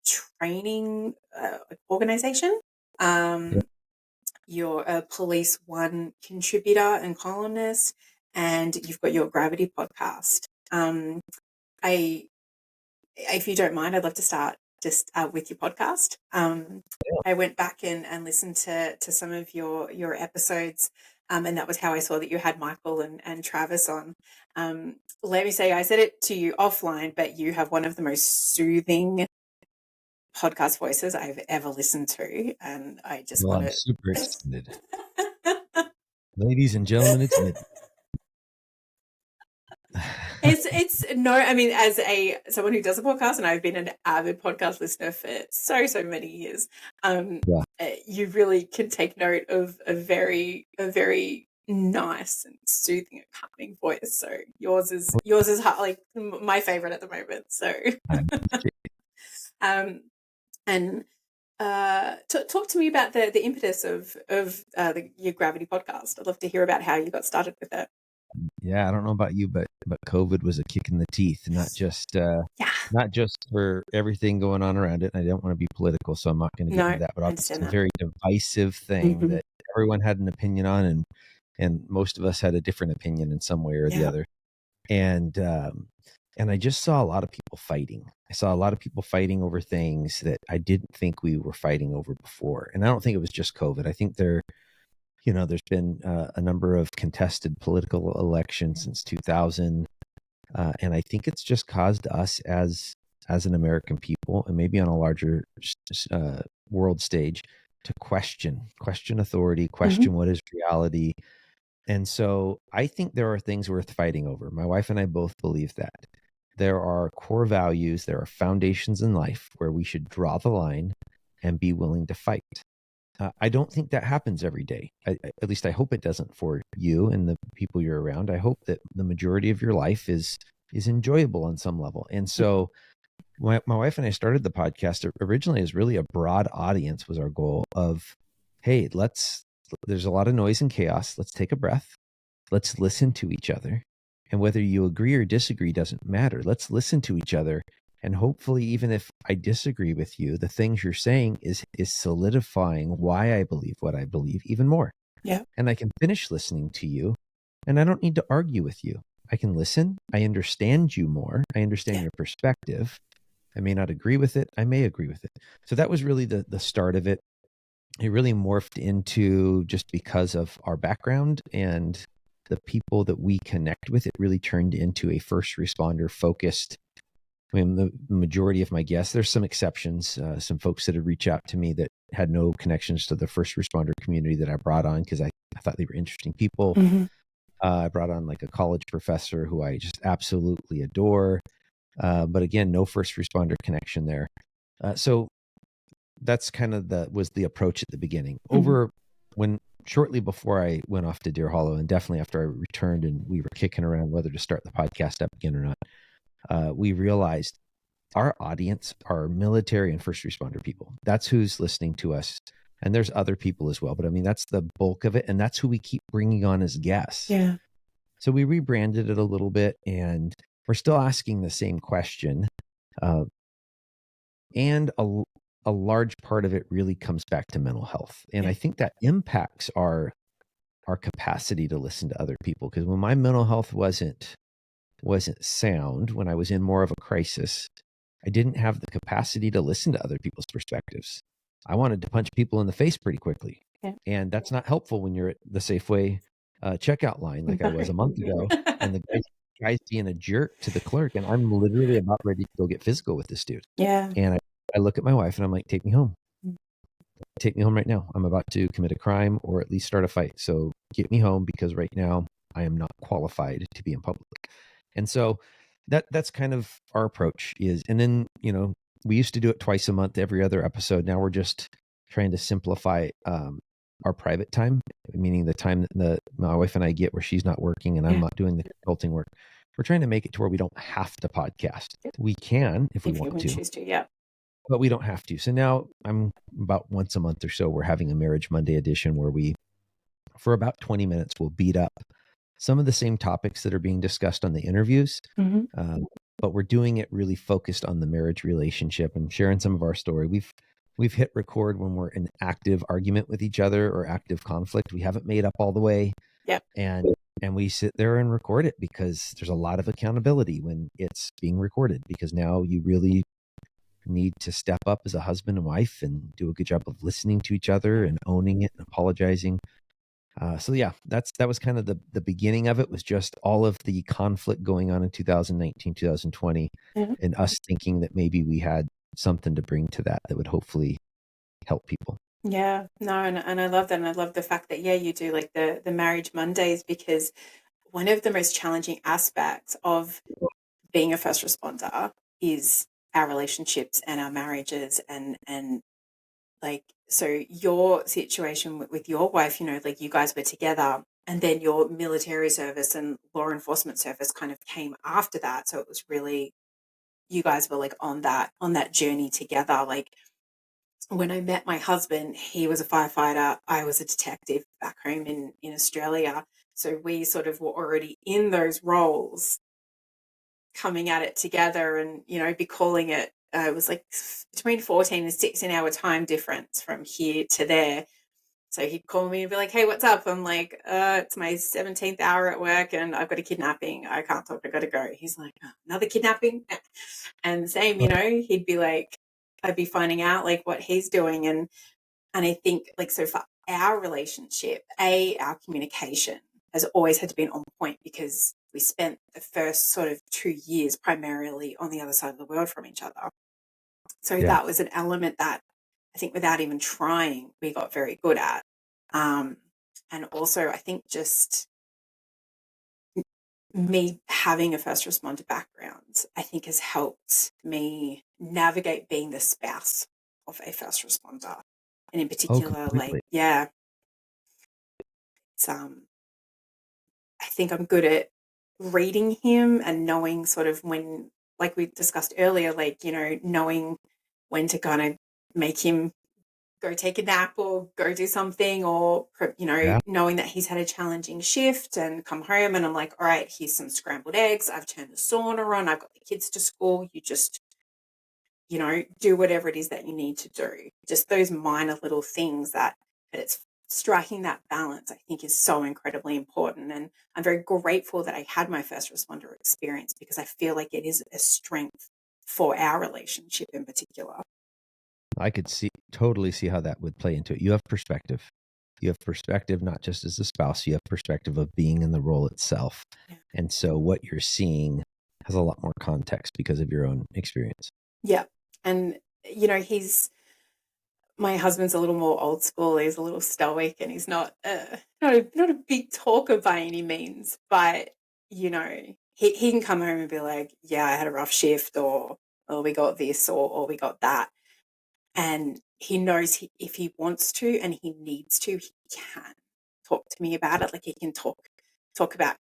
Speaker 1: training organization. You're a Police One contributor and columnist, and you've got your Gravity podcast. If you don't mind, I'd love to start just with your podcast. I went back and listened to some of your episodes, and that was how I saw that you had Michael and Travis on. Let me say, I said it to you offline, but you have one of the most soothing podcast voices I've ever listened to, and I just want to...
Speaker 2: I'm super excited. Ladies and gentlemen, it's mid.
Speaker 1: It's no, I mean, as someone who does a podcast, and I've been an avid podcast listener for so many years, you really can take note of a very nice and soothing and calming voice. So yours is like my favorite at the moment. So and talk to me about the impetus of your Gravity podcast. I'd love to hear about how you got started with it.
Speaker 2: Yeah, I don't know about you, but COVID was a kick in the teeth, not just for everything going on around it. And I don't want to be political, so I'm not going to get into that. But it's a very divisive thing that everyone had an opinion on, and most of us had a different opinion in some way or the other. And I just saw a lot of people fighting. I saw a lot of people fighting over things that I didn't think we were fighting over before. And I don't think it was just COVID. I think there's been a number of contested political elections since 2000. And I think it's just caused us as an American people, and maybe on a larger world stage, to question authority, question what is reality. And so I think there are things worth fighting over. My wife and I both believe that. There are core values, there are foundations in life where we should draw the line and be willing to fight. I don't think that happens every day. At least I hope it doesn't for you and the people you're around. I hope that the majority of your life is enjoyable on some level. And so my wife and I started the podcast originally as really a broad audience was our goal of, hey, there's a lot of noise and chaos. Let's take a breath. Let's listen to each other. And whether you agree or disagree doesn't matter. Let's listen to each other. And hopefully, even if I disagree with you, the things you're saying is solidifying why I believe what I believe even more.
Speaker 1: Yeah.
Speaker 2: And I can finish listening to you, and I don't need to argue with you. I can listen. I understand you more. I understand your perspective. I may not agree with it. I may agree with it. So that was really the start of it. It really morphed into, just because of our background and the people that we connect with, it really turned into a first responder focused. I mean, the majority of my guests, there's some exceptions, some folks that had reached out to me that had no connections to the first responder community that I brought on because I thought they were interesting people. I brought on like a college professor who I just absolutely adore. But again, no first responder connection there. So that's kind of was the approach at the beginning. Shortly before I went off to Deer Hollow, and definitely after I returned and we were kicking around whether to start the podcast up again or not, we realized our audience are military and first responder people. That's who's listening to us. And there's other people as well. But I mean, that's the bulk of it. And that's who we keep bringing on as guests.
Speaker 1: Yeah.
Speaker 2: So we rebranded it a little bit, and we're still asking the same question. And a large part of it really comes back to mental health. And I think that impacts our capacity to listen to other people. Because when my mental health wasn't sound, when I was in more of a crisis, I didn't have the capacity to listen to other people's perspectives. I wanted to punch people in the face pretty quickly.
Speaker 1: Yeah.
Speaker 2: And that's not helpful when you're at the Safeway checkout line like I was a month ago, and the guy's being a jerk to the clerk, and I'm literally about ready to go get physical with this dude.
Speaker 1: Yeah.
Speaker 2: And I look at my wife and I'm like, take me home. Take me home right now. I'm about to commit a crime or at least start a fight. So get me home, because right now I am not qualified to be in public. And so that's kind of our approach is, and then, we used to do it twice a month, every other episode. Now we're just trying to simplify our private time, meaning the time that my wife and I get where she's not working and I'm not doing the consulting work. We're trying to make it to where we don't have to podcast. We can if we want to.
Speaker 1: Choose to, yeah.
Speaker 2: But we don't have to. So now I'm about once a month or so, we're having a Marriage Monday edition where we, for about 20 minutes, we'll beat up some of the same topics that are being discussed on the interviews. But we're doing it really focused on the marriage relationship and sharing some of our story. We've hit record when we're in active argument with each other or active conflict. We haven't made up all the way.
Speaker 1: Yep.
Speaker 2: And we sit there and record it, because there's a lot of accountability when it's being recorded, because now you really need to step up as a husband and wife and do a good job of listening to each other and owning it and apologizing. So yeah, that was kind of the beginning of it, was just all of the conflict going on in 2019, 2020, and us thinking that maybe we had something to bring to that would hopefully help people.
Speaker 1: Yeah, no, and I love that. And I love the fact that, you do like the Marriage Mondays, because one of the most challenging aspects of being a first responder is our relationships and our marriages, and like, so your situation with your wife, like you guys were together, and then your military service and law enforcement service kind of came after that. So it was really, you guys were like on that journey together. Like, when I met my husband, he was a firefighter. I was a detective back home in Australia. So we sort of were already in those roles, coming at it together, and, be calling it, it was like between 14 and 16-hour time difference from here to there. So he'd call me and be like, hey, what's up? I'm like, it's my 17th hour at work and I've got a kidnapping. I can't talk. I got to go. He's like, oh, another kidnapping? And same, he'd be like, I'd be finding out like what he's doing. And I think like, so for our relationship, our communication has always had to be on point, because we spent the first sort of 2 years primarily on the other side of the world from each other. So that was an element that I think without even trying, we got very good at. And also I think just me having a first responder background, I think has helped me navigate being the spouse of a first responder. And in particular, it's, I think I'm good at reading him and knowing sort of when, like we discussed earlier, like, knowing when to kind of make him go take a nap or go do something, or, knowing that he's had a challenging shift and come home and I'm like, all right, here's some scrambled eggs. I've turned the sauna on. I've got the kids to school. You just, do whatever it is that you need to do. Just those minor little things but it's striking that balance, I think, is so incredibly important. And I'm very grateful that I had my first responder experience, because I feel like it is a strength for our relationship in particular.
Speaker 2: I could totally see how that would play into it. You have perspective. You have perspective, not just as a spouse, you have perspective of being in the role itself. Yeah. And so what you're seeing has a lot more context because of your own experience.
Speaker 1: Yeah. And, my husband's a little more old school. He's a little stoic, and he's not a big talker by any means, but, he can come home and be like, yeah, I had a rough shift, or we got this, or we got that. And he knows if he wants to and he needs to, he can talk to me about it. Like, he can talk about,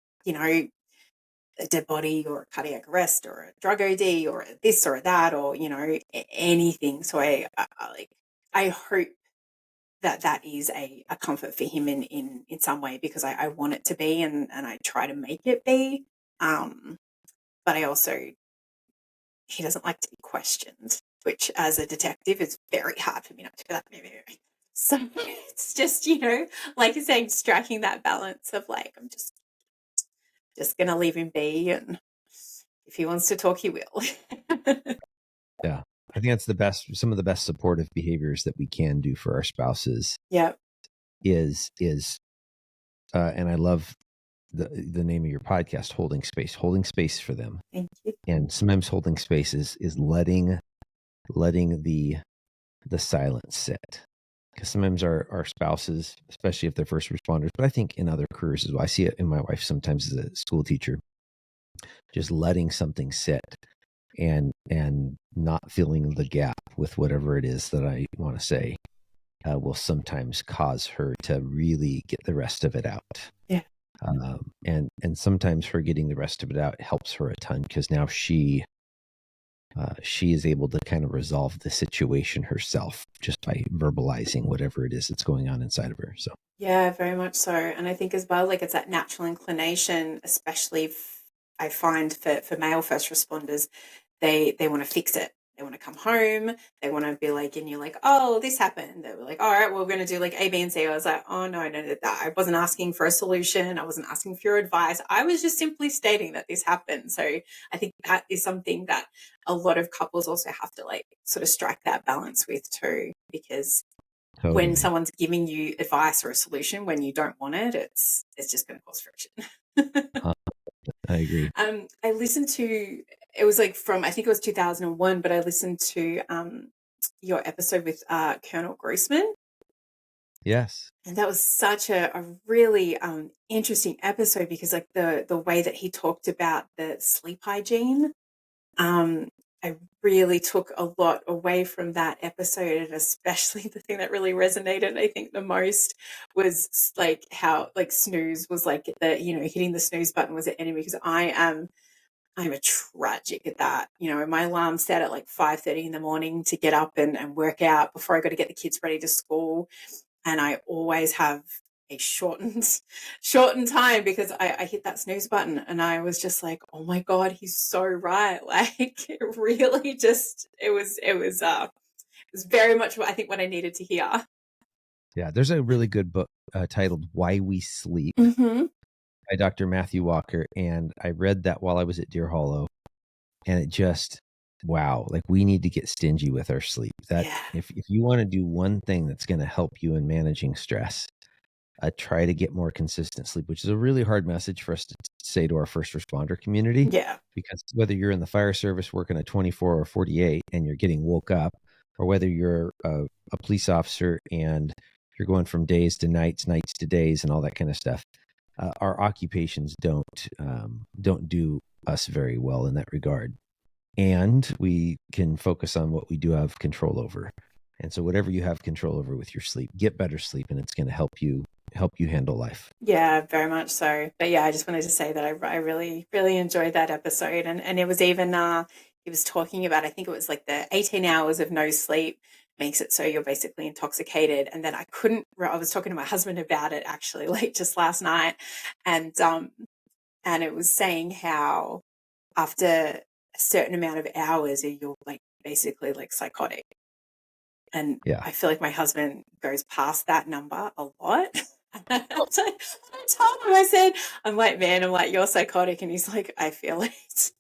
Speaker 1: a dead body or a cardiac arrest or a drug OD or this or that, or, anything. So I hope that is a comfort for him in some way, because I want it to be, and I try to make it be. But I also, he doesn't like to be questioned, which as a detective is very hard for me not to be like, so it's just, like you're saying, striking that balance of like, I'm just going to leave him be, and if he wants to talk, he will.
Speaker 2: Yeah. I think that's some of the best supportive behaviors that we can do for our spouses.
Speaker 1: Yeah.
Speaker 2: is and I love the name of your podcast, holding space for them.
Speaker 1: Thank you.
Speaker 2: And sometimes holding space is letting the silence sit. Because sometimes our spouses, especially if they're first responders, but I think in other careers as well, I see it in my wife sometimes as a school teacher, just letting something sit and not filling the gap with whatever it is that I want to say will sometimes cause her to really get the rest of it out.
Speaker 1: Yeah.
Speaker 2: And sometimes her getting the rest of it out helps her a ton, because now she is able to kind of resolve the situation herself just by verbalizing whatever it is that's going on inside of her. So
Speaker 1: yeah, very much so. And I think as well, like, it's that natural inclination, especially I find for male first responders, they want to fix it. They want to come home. They want to be like, and you're like, oh, this happened. They were like, all right, well, we're going to do like A, B, and C. I was like, oh, no, I wasn't asking for a solution. I wasn't asking for your advice. I was just simply stating that this happened. So I think that is something that a lot of couples also have to like sort of strike that balance with too, because
Speaker 2: totally.
Speaker 1: When someone's giving you advice or a solution when you don't want it, it's just going to cause friction.
Speaker 2: I agree.
Speaker 1: I listened to, it was like from, I think it was 2001, but I listened to your episode with Colonel Grossman.
Speaker 2: Yes.
Speaker 1: And that was such a really interesting episode, because like the way that he talked about the sleep hygiene, I really took a lot away from that episode. And especially the thing that really resonated, I think, the most was like how like snooze was like hitting the snooze button was an enemy, because I'm a tragic at that. My alarm's set at like 5:30 in the morning to get up and work out before I got to get the kids ready to school. And I always have a shortened time, because I hit that snooze button, and I was just like, oh my God, he's so right. Like, it really just, it was very much what I think what I needed to hear.
Speaker 2: Yeah. There's a really good book titled Why We Sleep by Dr. Matthew Walker. And I read that while I was at Deer Hollow, and it just, wow, like we need to get stingy with our sleep. That if you want to do one thing that's going to help you in managing stress, try to get more consistent sleep, which is a really hard message for us to say to our first responder community.
Speaker 1: Yeah.
Speaker 2: Because whether you're in the fire service working a 24 or 48 and you're getting woke up, or whether you're a police officer and you're going from days to nights, nights to days, and all that kind of stuff, our occupations don't do us very well in that regard. And we can focus on what we do have control over. And so whatever you have control over with your sleep, get better sleep, and it's going to help you handle life.
Speaker 1: Yeah, very much so. But yeah, I just wanted to say that I really, really enjoyed that episode. And it was even, he was talking about, I think it was like the 18 hours of no sleep makes it so you're basically intoxicated. And then I was talking to my husband about it actually, like just last night. And it was saying how after a certain amount of hours, you're like basically like psychotic. And I feel like my husband goes past that number a lot. I told him, I said, I'm like, you're psychotic. And he's like, I feel it.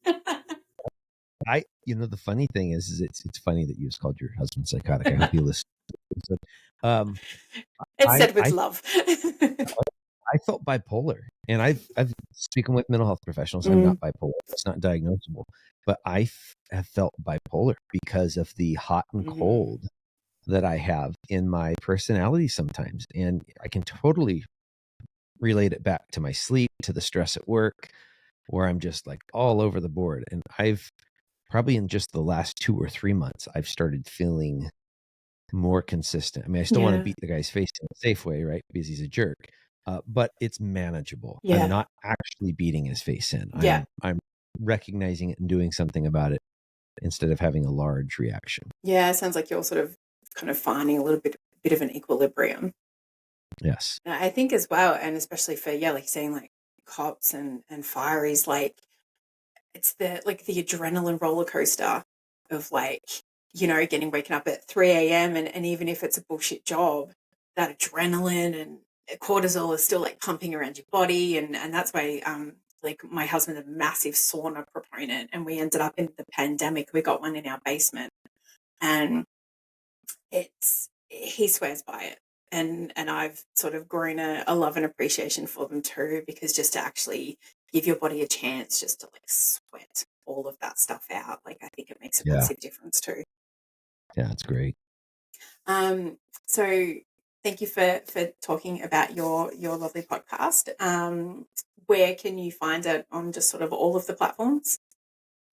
Speaker 2: The funny thing is it's funny that you just called your husband psychotic. I hope you listen.
Speaker 1: It's said with love.
Speaker 2: I felt bipolar, and I've speaking with mental health professionals. I'm not bipolar; it's not diagnosable, but I have felt bipolar because of the hot and cold that I have in my personality sometimes, and I can totally relate it back to my sleep, to the stress at work, where I'm just like all over the board. And I've probably in just the last 2 or 3 months, I've started feeling more consistent. I mean, I still want to beat the guy's face in a safe way, right? Because he's a jerk. But it's manageable.
Speaker 1: Yeah.
Speaker 2: I'm not actually beating his face in. I'm recognizing it and doing something about it instead of having a large reaction.
Speaker 1: Yeah, it sounds like you're sort of kind of finding a little bit of an equilibrium.
Speaker 2: Yes.
Speaker 1: I think as well, and especially for, like you're saying, like cops and fireys, like it's the adrenaline roller coaster of like, getting waken up at 3 a.m. And even if it's a bullshit job, that adrenaline and cortisol is still like pumping around your body. And that's why, like my husband's a massive sauna proponent, and we ended up in the pandemic, we got one in our basement, and he swears by it. and I've sort of grown a love and appreciation for them too, because just to actually give your body a chance just to like sweat all of that stuff out, like I think it makes a
Speaker 2: Yeah.
Speaker 1: massive difference too.
Speaker 2: Yeah, it's great.
Speaker 1: So thank you for talking about your lovely podcast. Where can you find it on just sort of all of the platforms?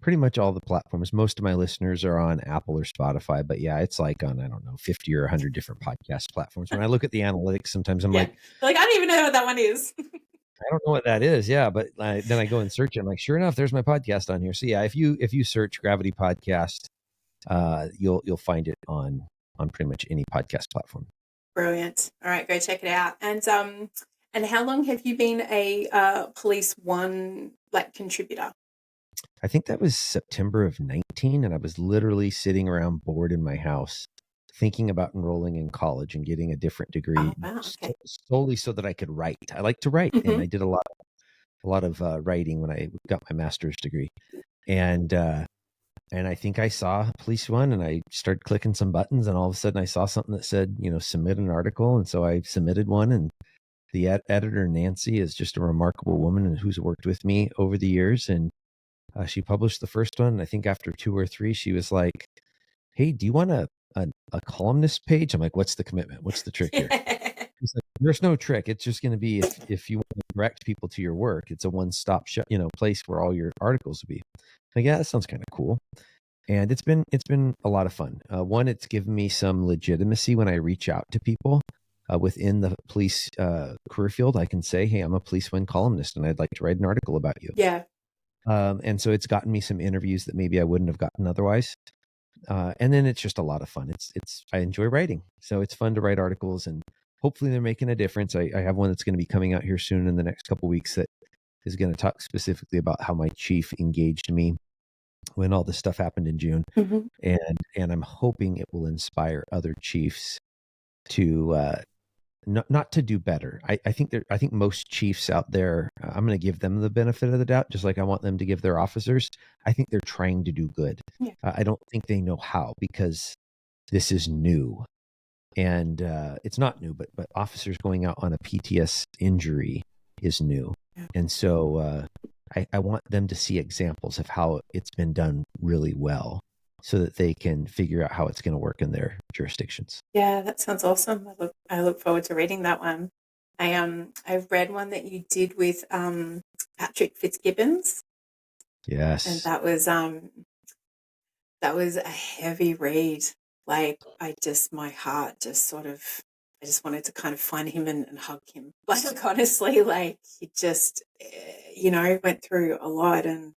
Speaker 2: Pretty much all the platforms. Most of my listeners are on Apple or Spotify, but yeah, it's like on, I don't know, 50 or 100 different podcast platforms. When I look at the analytics, sometimes I'm like,
Speaker 1: I don't even know what that one is.
Speaker 2: I don't know what that is. Yeah. But then I go and search it. I'm like, sure enough, there's my podcast on here. So yeah, if you search Gravity Podcast, you'll find it on pretty much any podcast platform.
Speaker 1: Brilliant. All right, go check it out. And how long have you been a Police One like contributor?
Speaker 2: I think that was September of 19, and I was literally sitting around bored in my house thinking about enrolling in college and getting a different degree.
Speaker 1: Oh, wow, okay.
Speaker 2: Solely so that I could write. I like to write, and I did a lot of writing when I got my master's degree. And I think I saw Police One, and I started clicking some buttons, and all of a sudden I saw something that said, submit an article. And so I submitted one, and the editor, Nancy, is just a remarkable woman who's worked with me over the years. And she published the first one. And I think after 2 or 3, she was like, hey, do you want a columnist page? I'm like, what's the commitment? What's the trick here? She's like, there's no trick. It's just going to be if you want to direct people to your work, it's a one-stop shop, place where all your articles will be. Like, yeah, that sounds kind of cool. And it's been a lot of fun. One, it's given me some legitimacy when I reach out to people within the police career field. I can say, hey, I'm a Police One columnist, and I'd like to write an article about you.
Speaker 1: Yeah.
Speaker 2: And so it's gotten me some interviews that maybe I wouldn't have gotten otherwise. And then it's just a lot of fun. I enjoy writing. So it's fun to write articles, and hopefully they're making a difference. I have one that's going to be coming out here soon in the next couple of weeks that is going to talk specifically about how my chief engaged me when all this stuff happened in June. And I'm hoping it will inspire other chiefs to not to do better. I think most chiefs out there, I'm going to give them the benefit of the doubt, just like I want them to give their officers. I think they're trying to do good.
Speaker 1: Yeah.
Speaker 2: I don't think they know how, because this is new. And it's not new, but officers going out on a PTS injury is new. Yeah. And so I want them to see examples of how it's been done really well, so that they can figure out how it's going to work in their jurisdictions.
Speaker 1: Yeah, that sounds awesome. I look forward to reading that one. I've read one that you did with Patrick Fitzgibbons.
Speaker 2: Yes.
Speaker 1: And that was a heavy read. Like my heart just sort of, I just wanted to kind of find him and hug him. Like, honestly, like he just, went through a lot. And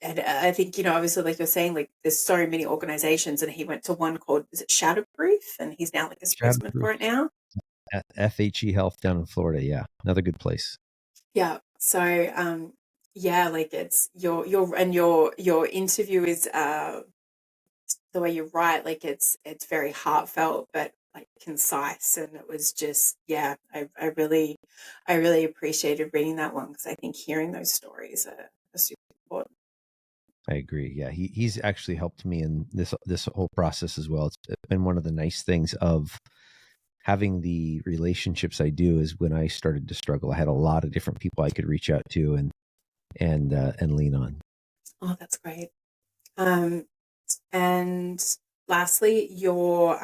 Speaker 1: I think, obviously, like you're saying, like there's so many organizations, and he went to one called, is it Shatterproof? And he's now like a spokesman for it now.
Speaker 2: FHE Health down in Florida. Yeah. Another good place.
Speaker 1: Yeah. So, yeah, like it's your interview is, the way you write, like it's very heartfelt, but like concise. And it was just, yeah, I really appreciated reading that one, because I think hearing those stories are super important.
Speaker 2: I agree. Yeah, he's actually helped me in this whole process as well. It's been one of the nice things of having the relationships I do, is when I started to struggle, I had a lot of different people I could reach out to and lean on.
Speaker 1: Oh, that's great. And lastly, your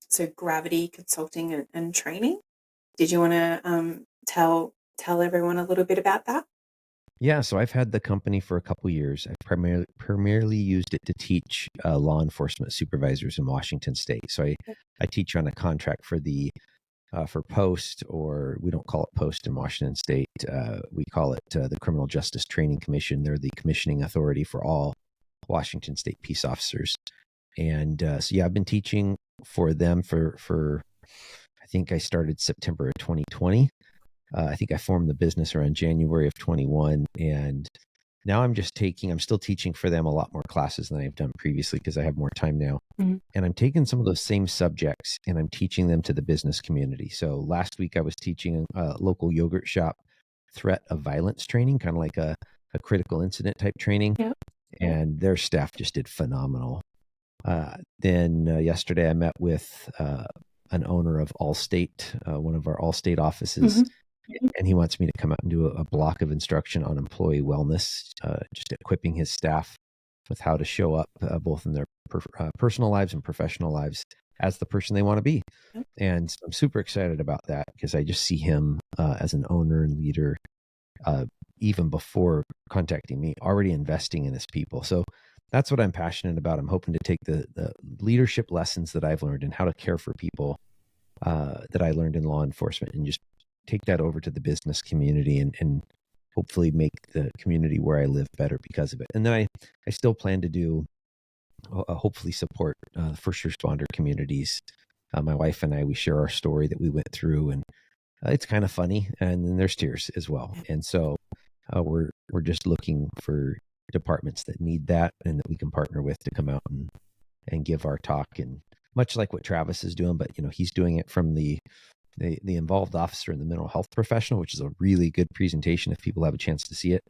Speaker 1: so Gravity Consulting and Training. Did you want to tell everyone a little bit about that?
Speaker 2: Yeah, so I've had the company for a couple of years. I've primarily used it to teach law enforcement supervisors in Washington State. So I teach on a contract for for POST, or we don't call it POST in Washington State. We call it the Criminal Justice Training Commission. They're the commissioning authority for all Washington State peace officers. And so yeah, I've been teaching for them for I think I started September of 2020. I think I formed the business around January of 21. And now I'm still teaching for them a lot more classes than I've done previously, because I have more time now. Mm-hmm. And I'm taking some of those same subjects and I'm teaching them to the business community. So last week I was teaching a local yogurt shop threat of violence training, kind of like a critical incident type training. Yep. And their staff just did phenomenal. Then yesterday I met with an owner of Allstate, one of our Allstate offices, and he wants me to come out and do a block of instruction on employee wellness, just equipping his staff with how to show up both in their personal lives and professional lives as the person they want to be. And I'm super excited about that because I just see him as an owner and leader, even before contacting me, already investing in his people. So that's what I'm passionate about. I'm hoping to take the leadership lessons that I've learned and how to care for people that I learned in law enforcement and just take that over to the business community and hopefully make the community where I live better because of it. And then I still plan to do, hopefully support first responder communities. My wife and I, we share our story that we went through, and it's kind of funny, and then there's tears as well. And so we're just looking for departments that need that and that we can partner with to come out and give our talk. And much like what Travis is doing, but he's doing it from the involved officer and the mental health professional, which is a really good presentation if people have a chance to see it.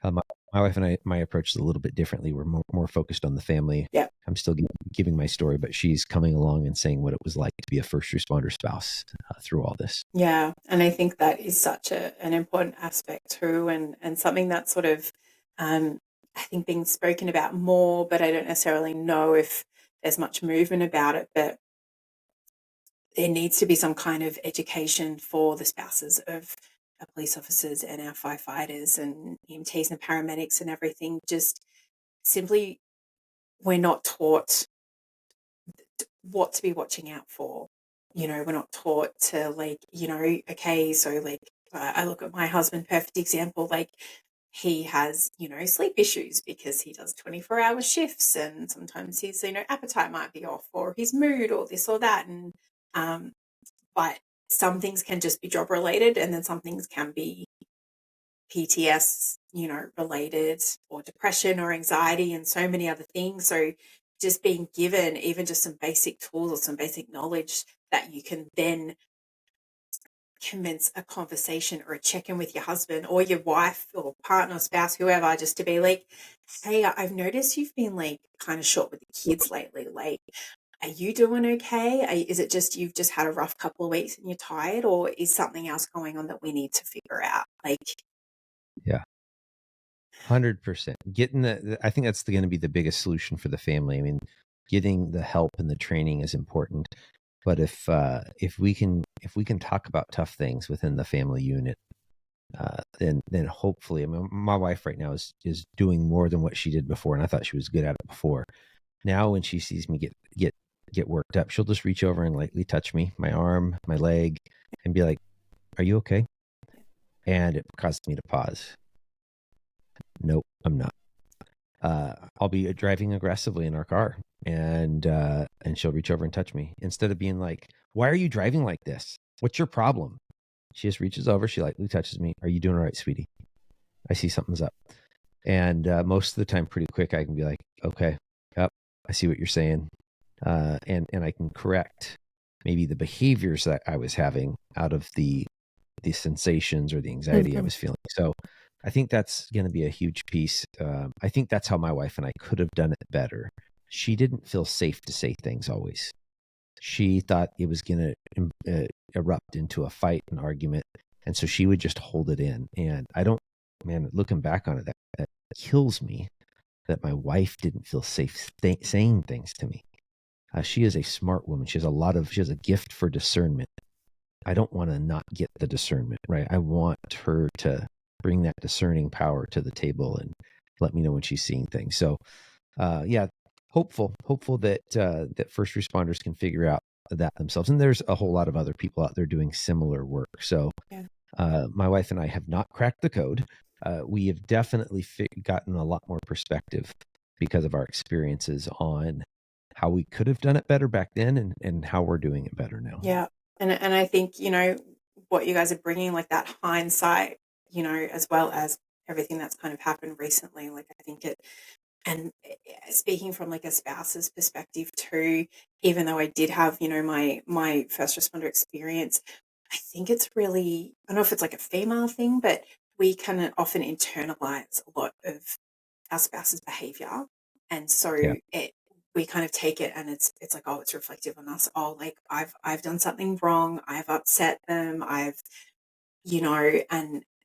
Speaker 2: My wife and I, my approach is a little bit differently. We're more focused on the family.
Speaker 1: Yeah.
Speaker 2: I'm still giving my story, but she's coming along and saying what it was like to be a first responder spouse through all this.
Speaker 1: Yeah. And I think that is such an important aspect too, and something that's sort of, I think being spoken about more, but I don't necessarily know if there's much movement about it, but there needs to be some kind of education for the spouses of our police officers and our firefighters and EMTs and paramedics and everything. Just simply, we're not taught what to be watching out for. We're not taught to okay, so I look at my husband, perfect example, he has, sleep issues because he does 24-hour shifts, and sometimes his, appetite might be off, or his mood, or this or that. And but some things can just be job related, and then some things can be PTS, related, or depression or anxiety, and so many other things. So just being given even just some basic tools or some basic knowledge that you can then commence a conversation or a check-in with your husband or your wife or partner, spouse, whoever, just to be like, hey, I've noticed you've been kind of short with the kids lately. Are you doing okay? Is it just you've just had a rough couple of weeks and you're tired, or is something else going on that we need to figure out?
Speaker 2: Yeah, 100%. Getting I think that's going to be the biggest solution for the family. I mean, getting the help and the training is important, but if we can talk about tough things within the family unit, then hopefully, I mean, my wife right now is doing more than what she did before, and I thought she was good at it before. Now, when she sees me get worked up, she'll just reach over and lightly touch me, my arm, my leg, and be like, "Are you okay?" And it causes me to pause. Nope, I'm not. I'll be driving aggressively in our car, and she'll reach over and touch me instead of being like, "Why are you driving like this? What's your problem?" She just reaches over, she lightly touches me. "Are you doing all right, sweetie? I see something's up." And most of the time, pretty quick, I can be like, "Okay, yep, I see what you're saying," and I can correct maybe the behaviors that I was having out of the sensations or the anxiety I was feeling. So I think that's going to be a huge piece. I think that's how my wife and I could have done it better. She didn't feel safe to say things always. She thought it was going to erupt into a fight, an argument. And so she would just hold it in. And looking back on it, that kills me that my wife didn't feel safe saying things to me. She is a smart woman. She has a gift for discernment. I don't want to not get the discernment, right? I want her to bring that discerning power to the table and let me know when she's seeing things. So, hopeful that first responders can figure out that themselves. And there's a whole lot of other people out there doing similar work. So, my wife and I have not cracked the code. We have definitely gotten a lot more perspective because of our experiences on how we could have done it better back then and how we're doing it better now.
Speaker 1: Yeah. And I think, what you guys are bringing, that hindsight, as well as everything that's kind of happened recently, I think and speaking from a spouse's perspective too, even though I did have, my first responder experience, I think it's really, I don't know if it's a female thing, but we can often internalize a lot of our spouse's behavior. And so we kind of take it and it's like, oh, it's reflective on us. Oh, like I've done something wrong. I've upset them.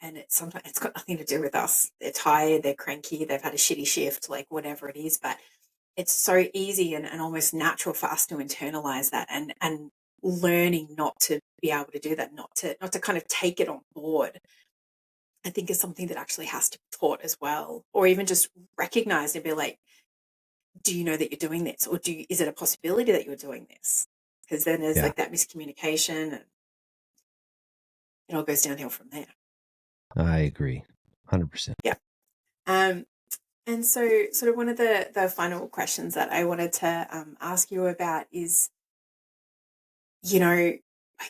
Speaker 1: And it's sometimes it's got nothing to do with us. They're tired, they're cranky, they've had a shitty shift, like whatever it is. But it's so easy and almost natural for us to internalize that and learning not to be able to do that, not to kind of take it on board, I think is something that actually has to be taught as well. Or even just recognize and be like, do you know that you're doing this? Or is it a possibility that you're doing this? Because then there's
Speaker 2: Yeah,
Speaker 1: like that miscommunication and it all goes downhill from there.
Speaker 2: I agree. 100%.
Speaker 1: Yeah. And so sort of one of the final questions that I wanted to ask you about is, I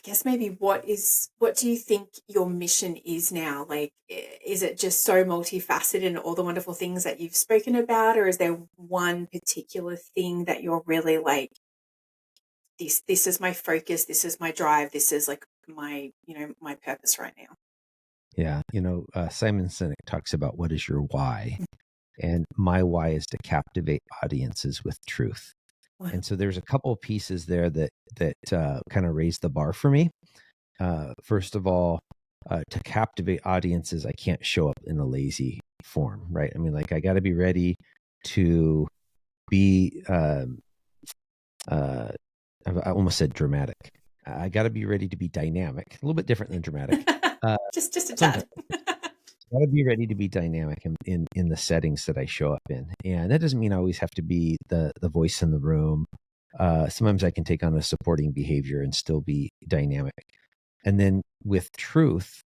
Speaker 1: guess maybe what do you think your mission is now? Like, is it just so multifaceted and all the wonderful things that you've spoken about, or is there one particular thing that you're really like, this is my focus, this is my drive, this is like my, my purpose right now?
Speaker 2: Yeah. Simon Sinek talks about what is your why? And my why is to captivate audiences with truth.
Speaker 1: Wow.
Speaker 2: And so there's a couple of pieces there that kind of raise the bar for me. First of all, to captivate audiences, I can't show up in a lazy form, right? I mean, like I got to be ready to be, I almost said dramatic. I got to be ready to be dynamic, a little bit different than dramatic.
Speaker 1: Just a tad.
Speaker 2: Got to be ready to be dynamic in the settings that I show up in. And that doesn't mean I always have to be the voice in the room. Sometimes I can take on a supporting behavior and still be dynamic. And then with truth,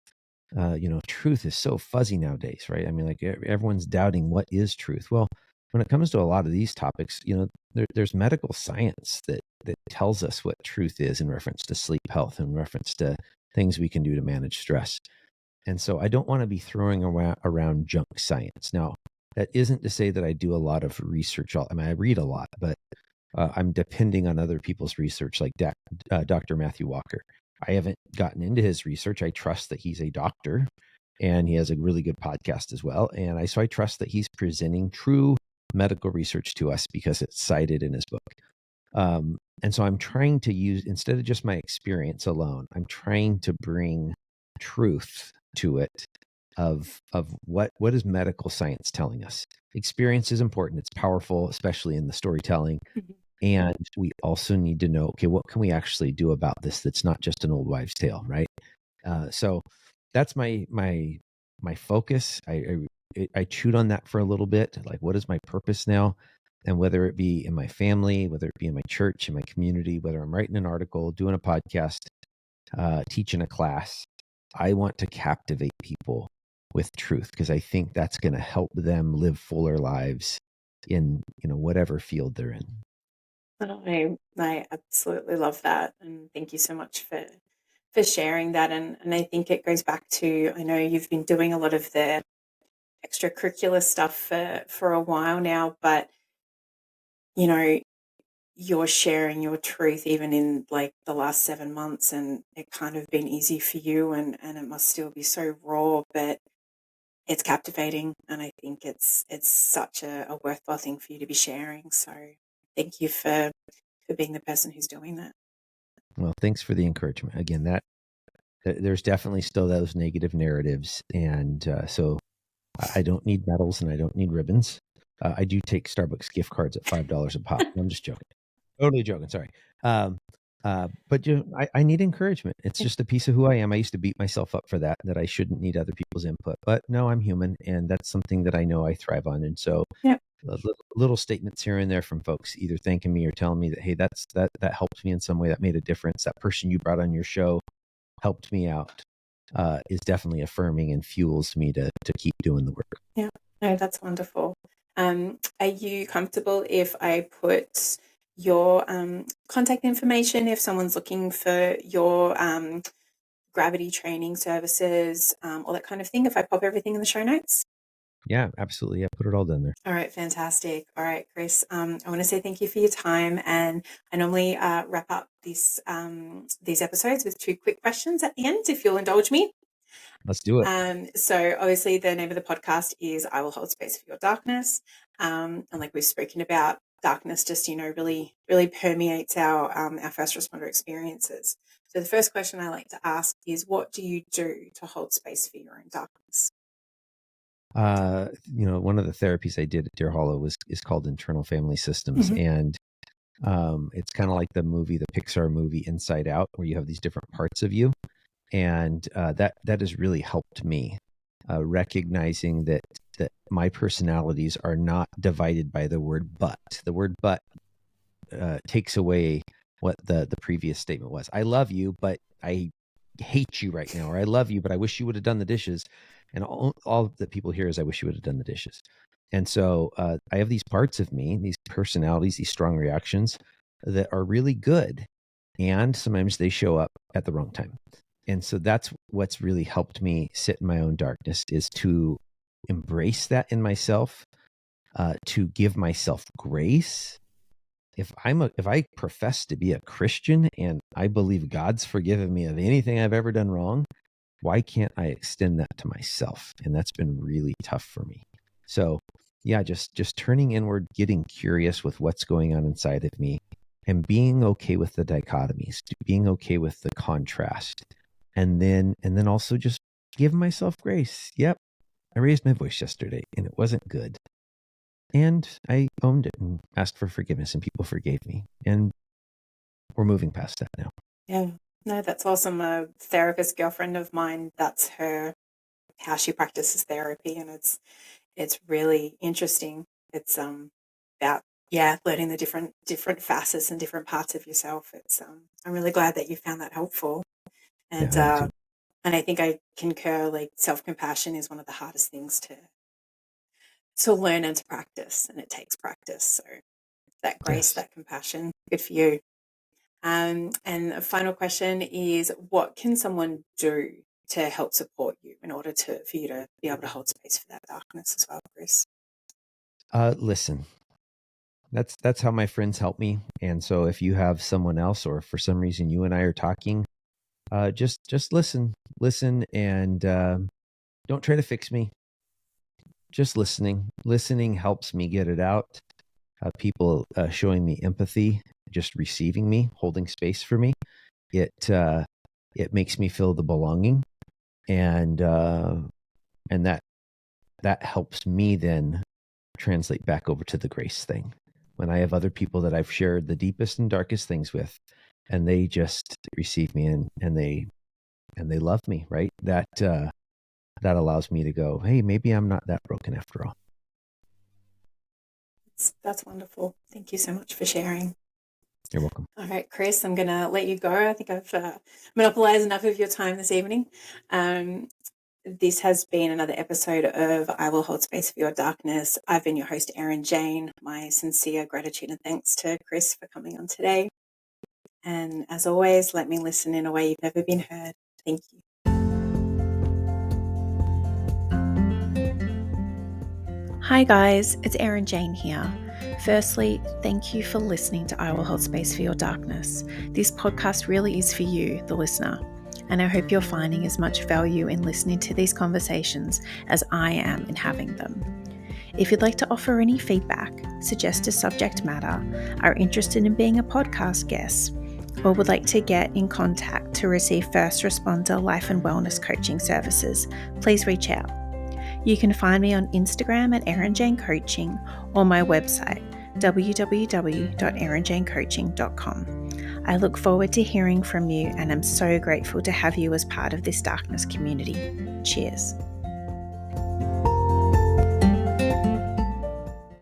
Speaker 2: truth is so fuzzy nowadays, right? I mean, like everyone's doubting what is truth. Well, when it comes to a lot of these topics, there's medical science that tells us what truth is in reference to sleep health, in reference to things we can do to manage stress. And so I don't want to be throwing around junk science. Now, that isn't to say that I do a lot of research. I mean, I read a lot, but I'm depending on other people's research, like Dr. Matthew Walker. I haven't gotten into his research. I trust that he's a doctor and he has a really good podcast as well. And I trust that he's presenting true medical research to us because it's cited in his book. And so I'm trying to use, instead of just my experience alone, I'm trying to bring truth to it of what is medical science telling us. Experience is important. It's powerful, especially in the storytelling.
Speaker 1: Mhm.
Speaker 2: And we also need to know, okay, what can we actually do about this that's not just an old wives' tale, right? So that's my focus. I chewed on that for a little bit. Like, what is my purpose now? And whether it be in my family, whether it be in my church, in my community, whether I'm writing an article, doing a podcast, teaching a class, I want to captivate people with truth because I think that's going to help them live fuller lives in whatever field they're in.
Speaker 1: I absolutely love that, and thank you so much for sharing that. And I think it goes back to, I know you've been doing a lot of the extracurricular stuff for a while now, but you're sharing your truth even in like the last 7 months, and it kind of been easy for you, and it must still be so raw, but it's captivating, and I think it's such a worthwhile thing for you to be sharing. So thank you for being the person who's doing that.
Speaker 2: Well, thanks for the encouragement. Again, that there's definitely still those negative narratives, and so I don't need medals and I don't need ribbons. I do take Starbucks gift cards at $5 a pop. I'm just joking. Totally joking. Sorry. But I need encouragement. It's just a piece of who I am. I used to beat myself up for that I shouldn't need other people's input. But no, I'm human, and that's something that I know I thrive on. And so
Speaker 1: Yeah.
Speaker 2: little statements here and there from folks either thanking me or telling me that, hey, that helped me in some way, that made a difference. That person you brought on your show helped me out, is definitely affirming and fuels me to keep doing the work.
Speaker 1: Yeah, no, that's wonderful. Are you comfortable if I put your contact information if someone's looking for your gravity training services, all that kind of thing, if I pop everything in the show notes?
Speaker 2: Yeah, absolutely. Yeah, put it all down there.
Speaker 1: All right, fantastic. All right, Chris, I want to say thank you for your time. And I normally wrap up these episodes with 2 quick questions at the end, if you'll indulge me.
Speaker 2: Let's do it.
Speaker 1: So obviously the name of the podcast is I Will Hold Space for Your Darkness. And like we've spoken about, darkness just, really, really permeates our first responder experiences. So the first question I like to ask is, what do you do to hold space for your own darkness?
Speaker 2: One of the therapies I did at Deer Hollow is called Internal Family Systems.
Speaker 1: Mm-hmm.
Speaker 2: And it's kind of like the Pixar movie Inside Out, where you have these different parts of you. And that has really helped me, recognizing that my personalities are not divided by the word but. The word but takes away what the previous statement was. I love you, but I hate you right now. Or I love you, but I wish you would have done the dishes. And all that people hear is, I wish you would have done the dishes. And so I have these parts of me, these personalities, these strong reactions that are really good. And sometimes they show up at the wrong time. And so that's what's really helped me sit in my own darkness, is to embrace that in myself, to give myself grace. If I profess to be a Christian and I believe God's forgiven me of anything I've ever done wrong, why can't I extend that to myself? And that's been really tough for me. So yeah, just turning inward, getting curious with what's going on inside of me, and being okay with the dichotomies, being okay with the contrast. And then also just give myself grace. Yep, I raised my voice yesterday and it wasn't good. And I owned it and asked for forgiveness, and people forgave me. And we're moving past that now.
Speaker 1: Yeah, no, that's awesome. A therapist girlfriend of mine, that's how she practices therapy, and it's really interesting. It's about learning the different facets and different parts of yourself. It's I'm really glad that you found that helpful. And
Speaker 2: Yeah,
Speaker 1: and I think I concur, like, self-compassion is one of the hardest things to learn and to practice, and it takes practice. So that grace,
Speaker 2: yes.
Speaker 1: that compassion, good for you. And a final question is, what can someone do to help support you in order for you to be able to hold space for that darkness as well, Chris?
Speaker 2: Listen. That's how my friends help me. And so if you have someone else, or for some reason you and I are talking, just listen, and don't try to fix me. Just listening helps me get it out. People showing me empathy, just receiving me, holding space for me, it makes me feel the belonging, and that helps me then translate back over to the grace thing. When I have other people that I've shared the deepest and darkest things with, and they just receive me and they love me, right? That allows me to go, hey, maybe I'm not that broken after all.
Speaker 1: That's wonderful. Thank you so much for sharing.
Speaker 2: You're welcome.
Speaker 1: All right, Chris, I'm going to let you go. I think I've monopolized enough of your time this evening. This has been another episode of I Will Hold Space for Your Darkness. I've been your host, Erin Jane. My sincere gratitude and thanks to Chris for coming on today. And as always, let me listen in a way you've never been heard. Thank you. Hi guys, it's Erin Jane here. Firstly, thank you for listening to I Will Hold Space for Your Darkness. This podcast really is for you, the listener, and I hope you're finding as much value in listening to these conversations as I am in having them. If you'd like to offer any feedback, suggest a subject matter, are interested in being a podcast guest, or would like to get in contact to receive first responder life and wellness coaching services, please reach out. You can find me on Instagram at Erin Jane Coaching, or my website, www.erinjanecoaching.com. I look forward to hearing from you, and I'm so grateful to have you as part of this darkness community. Cheers.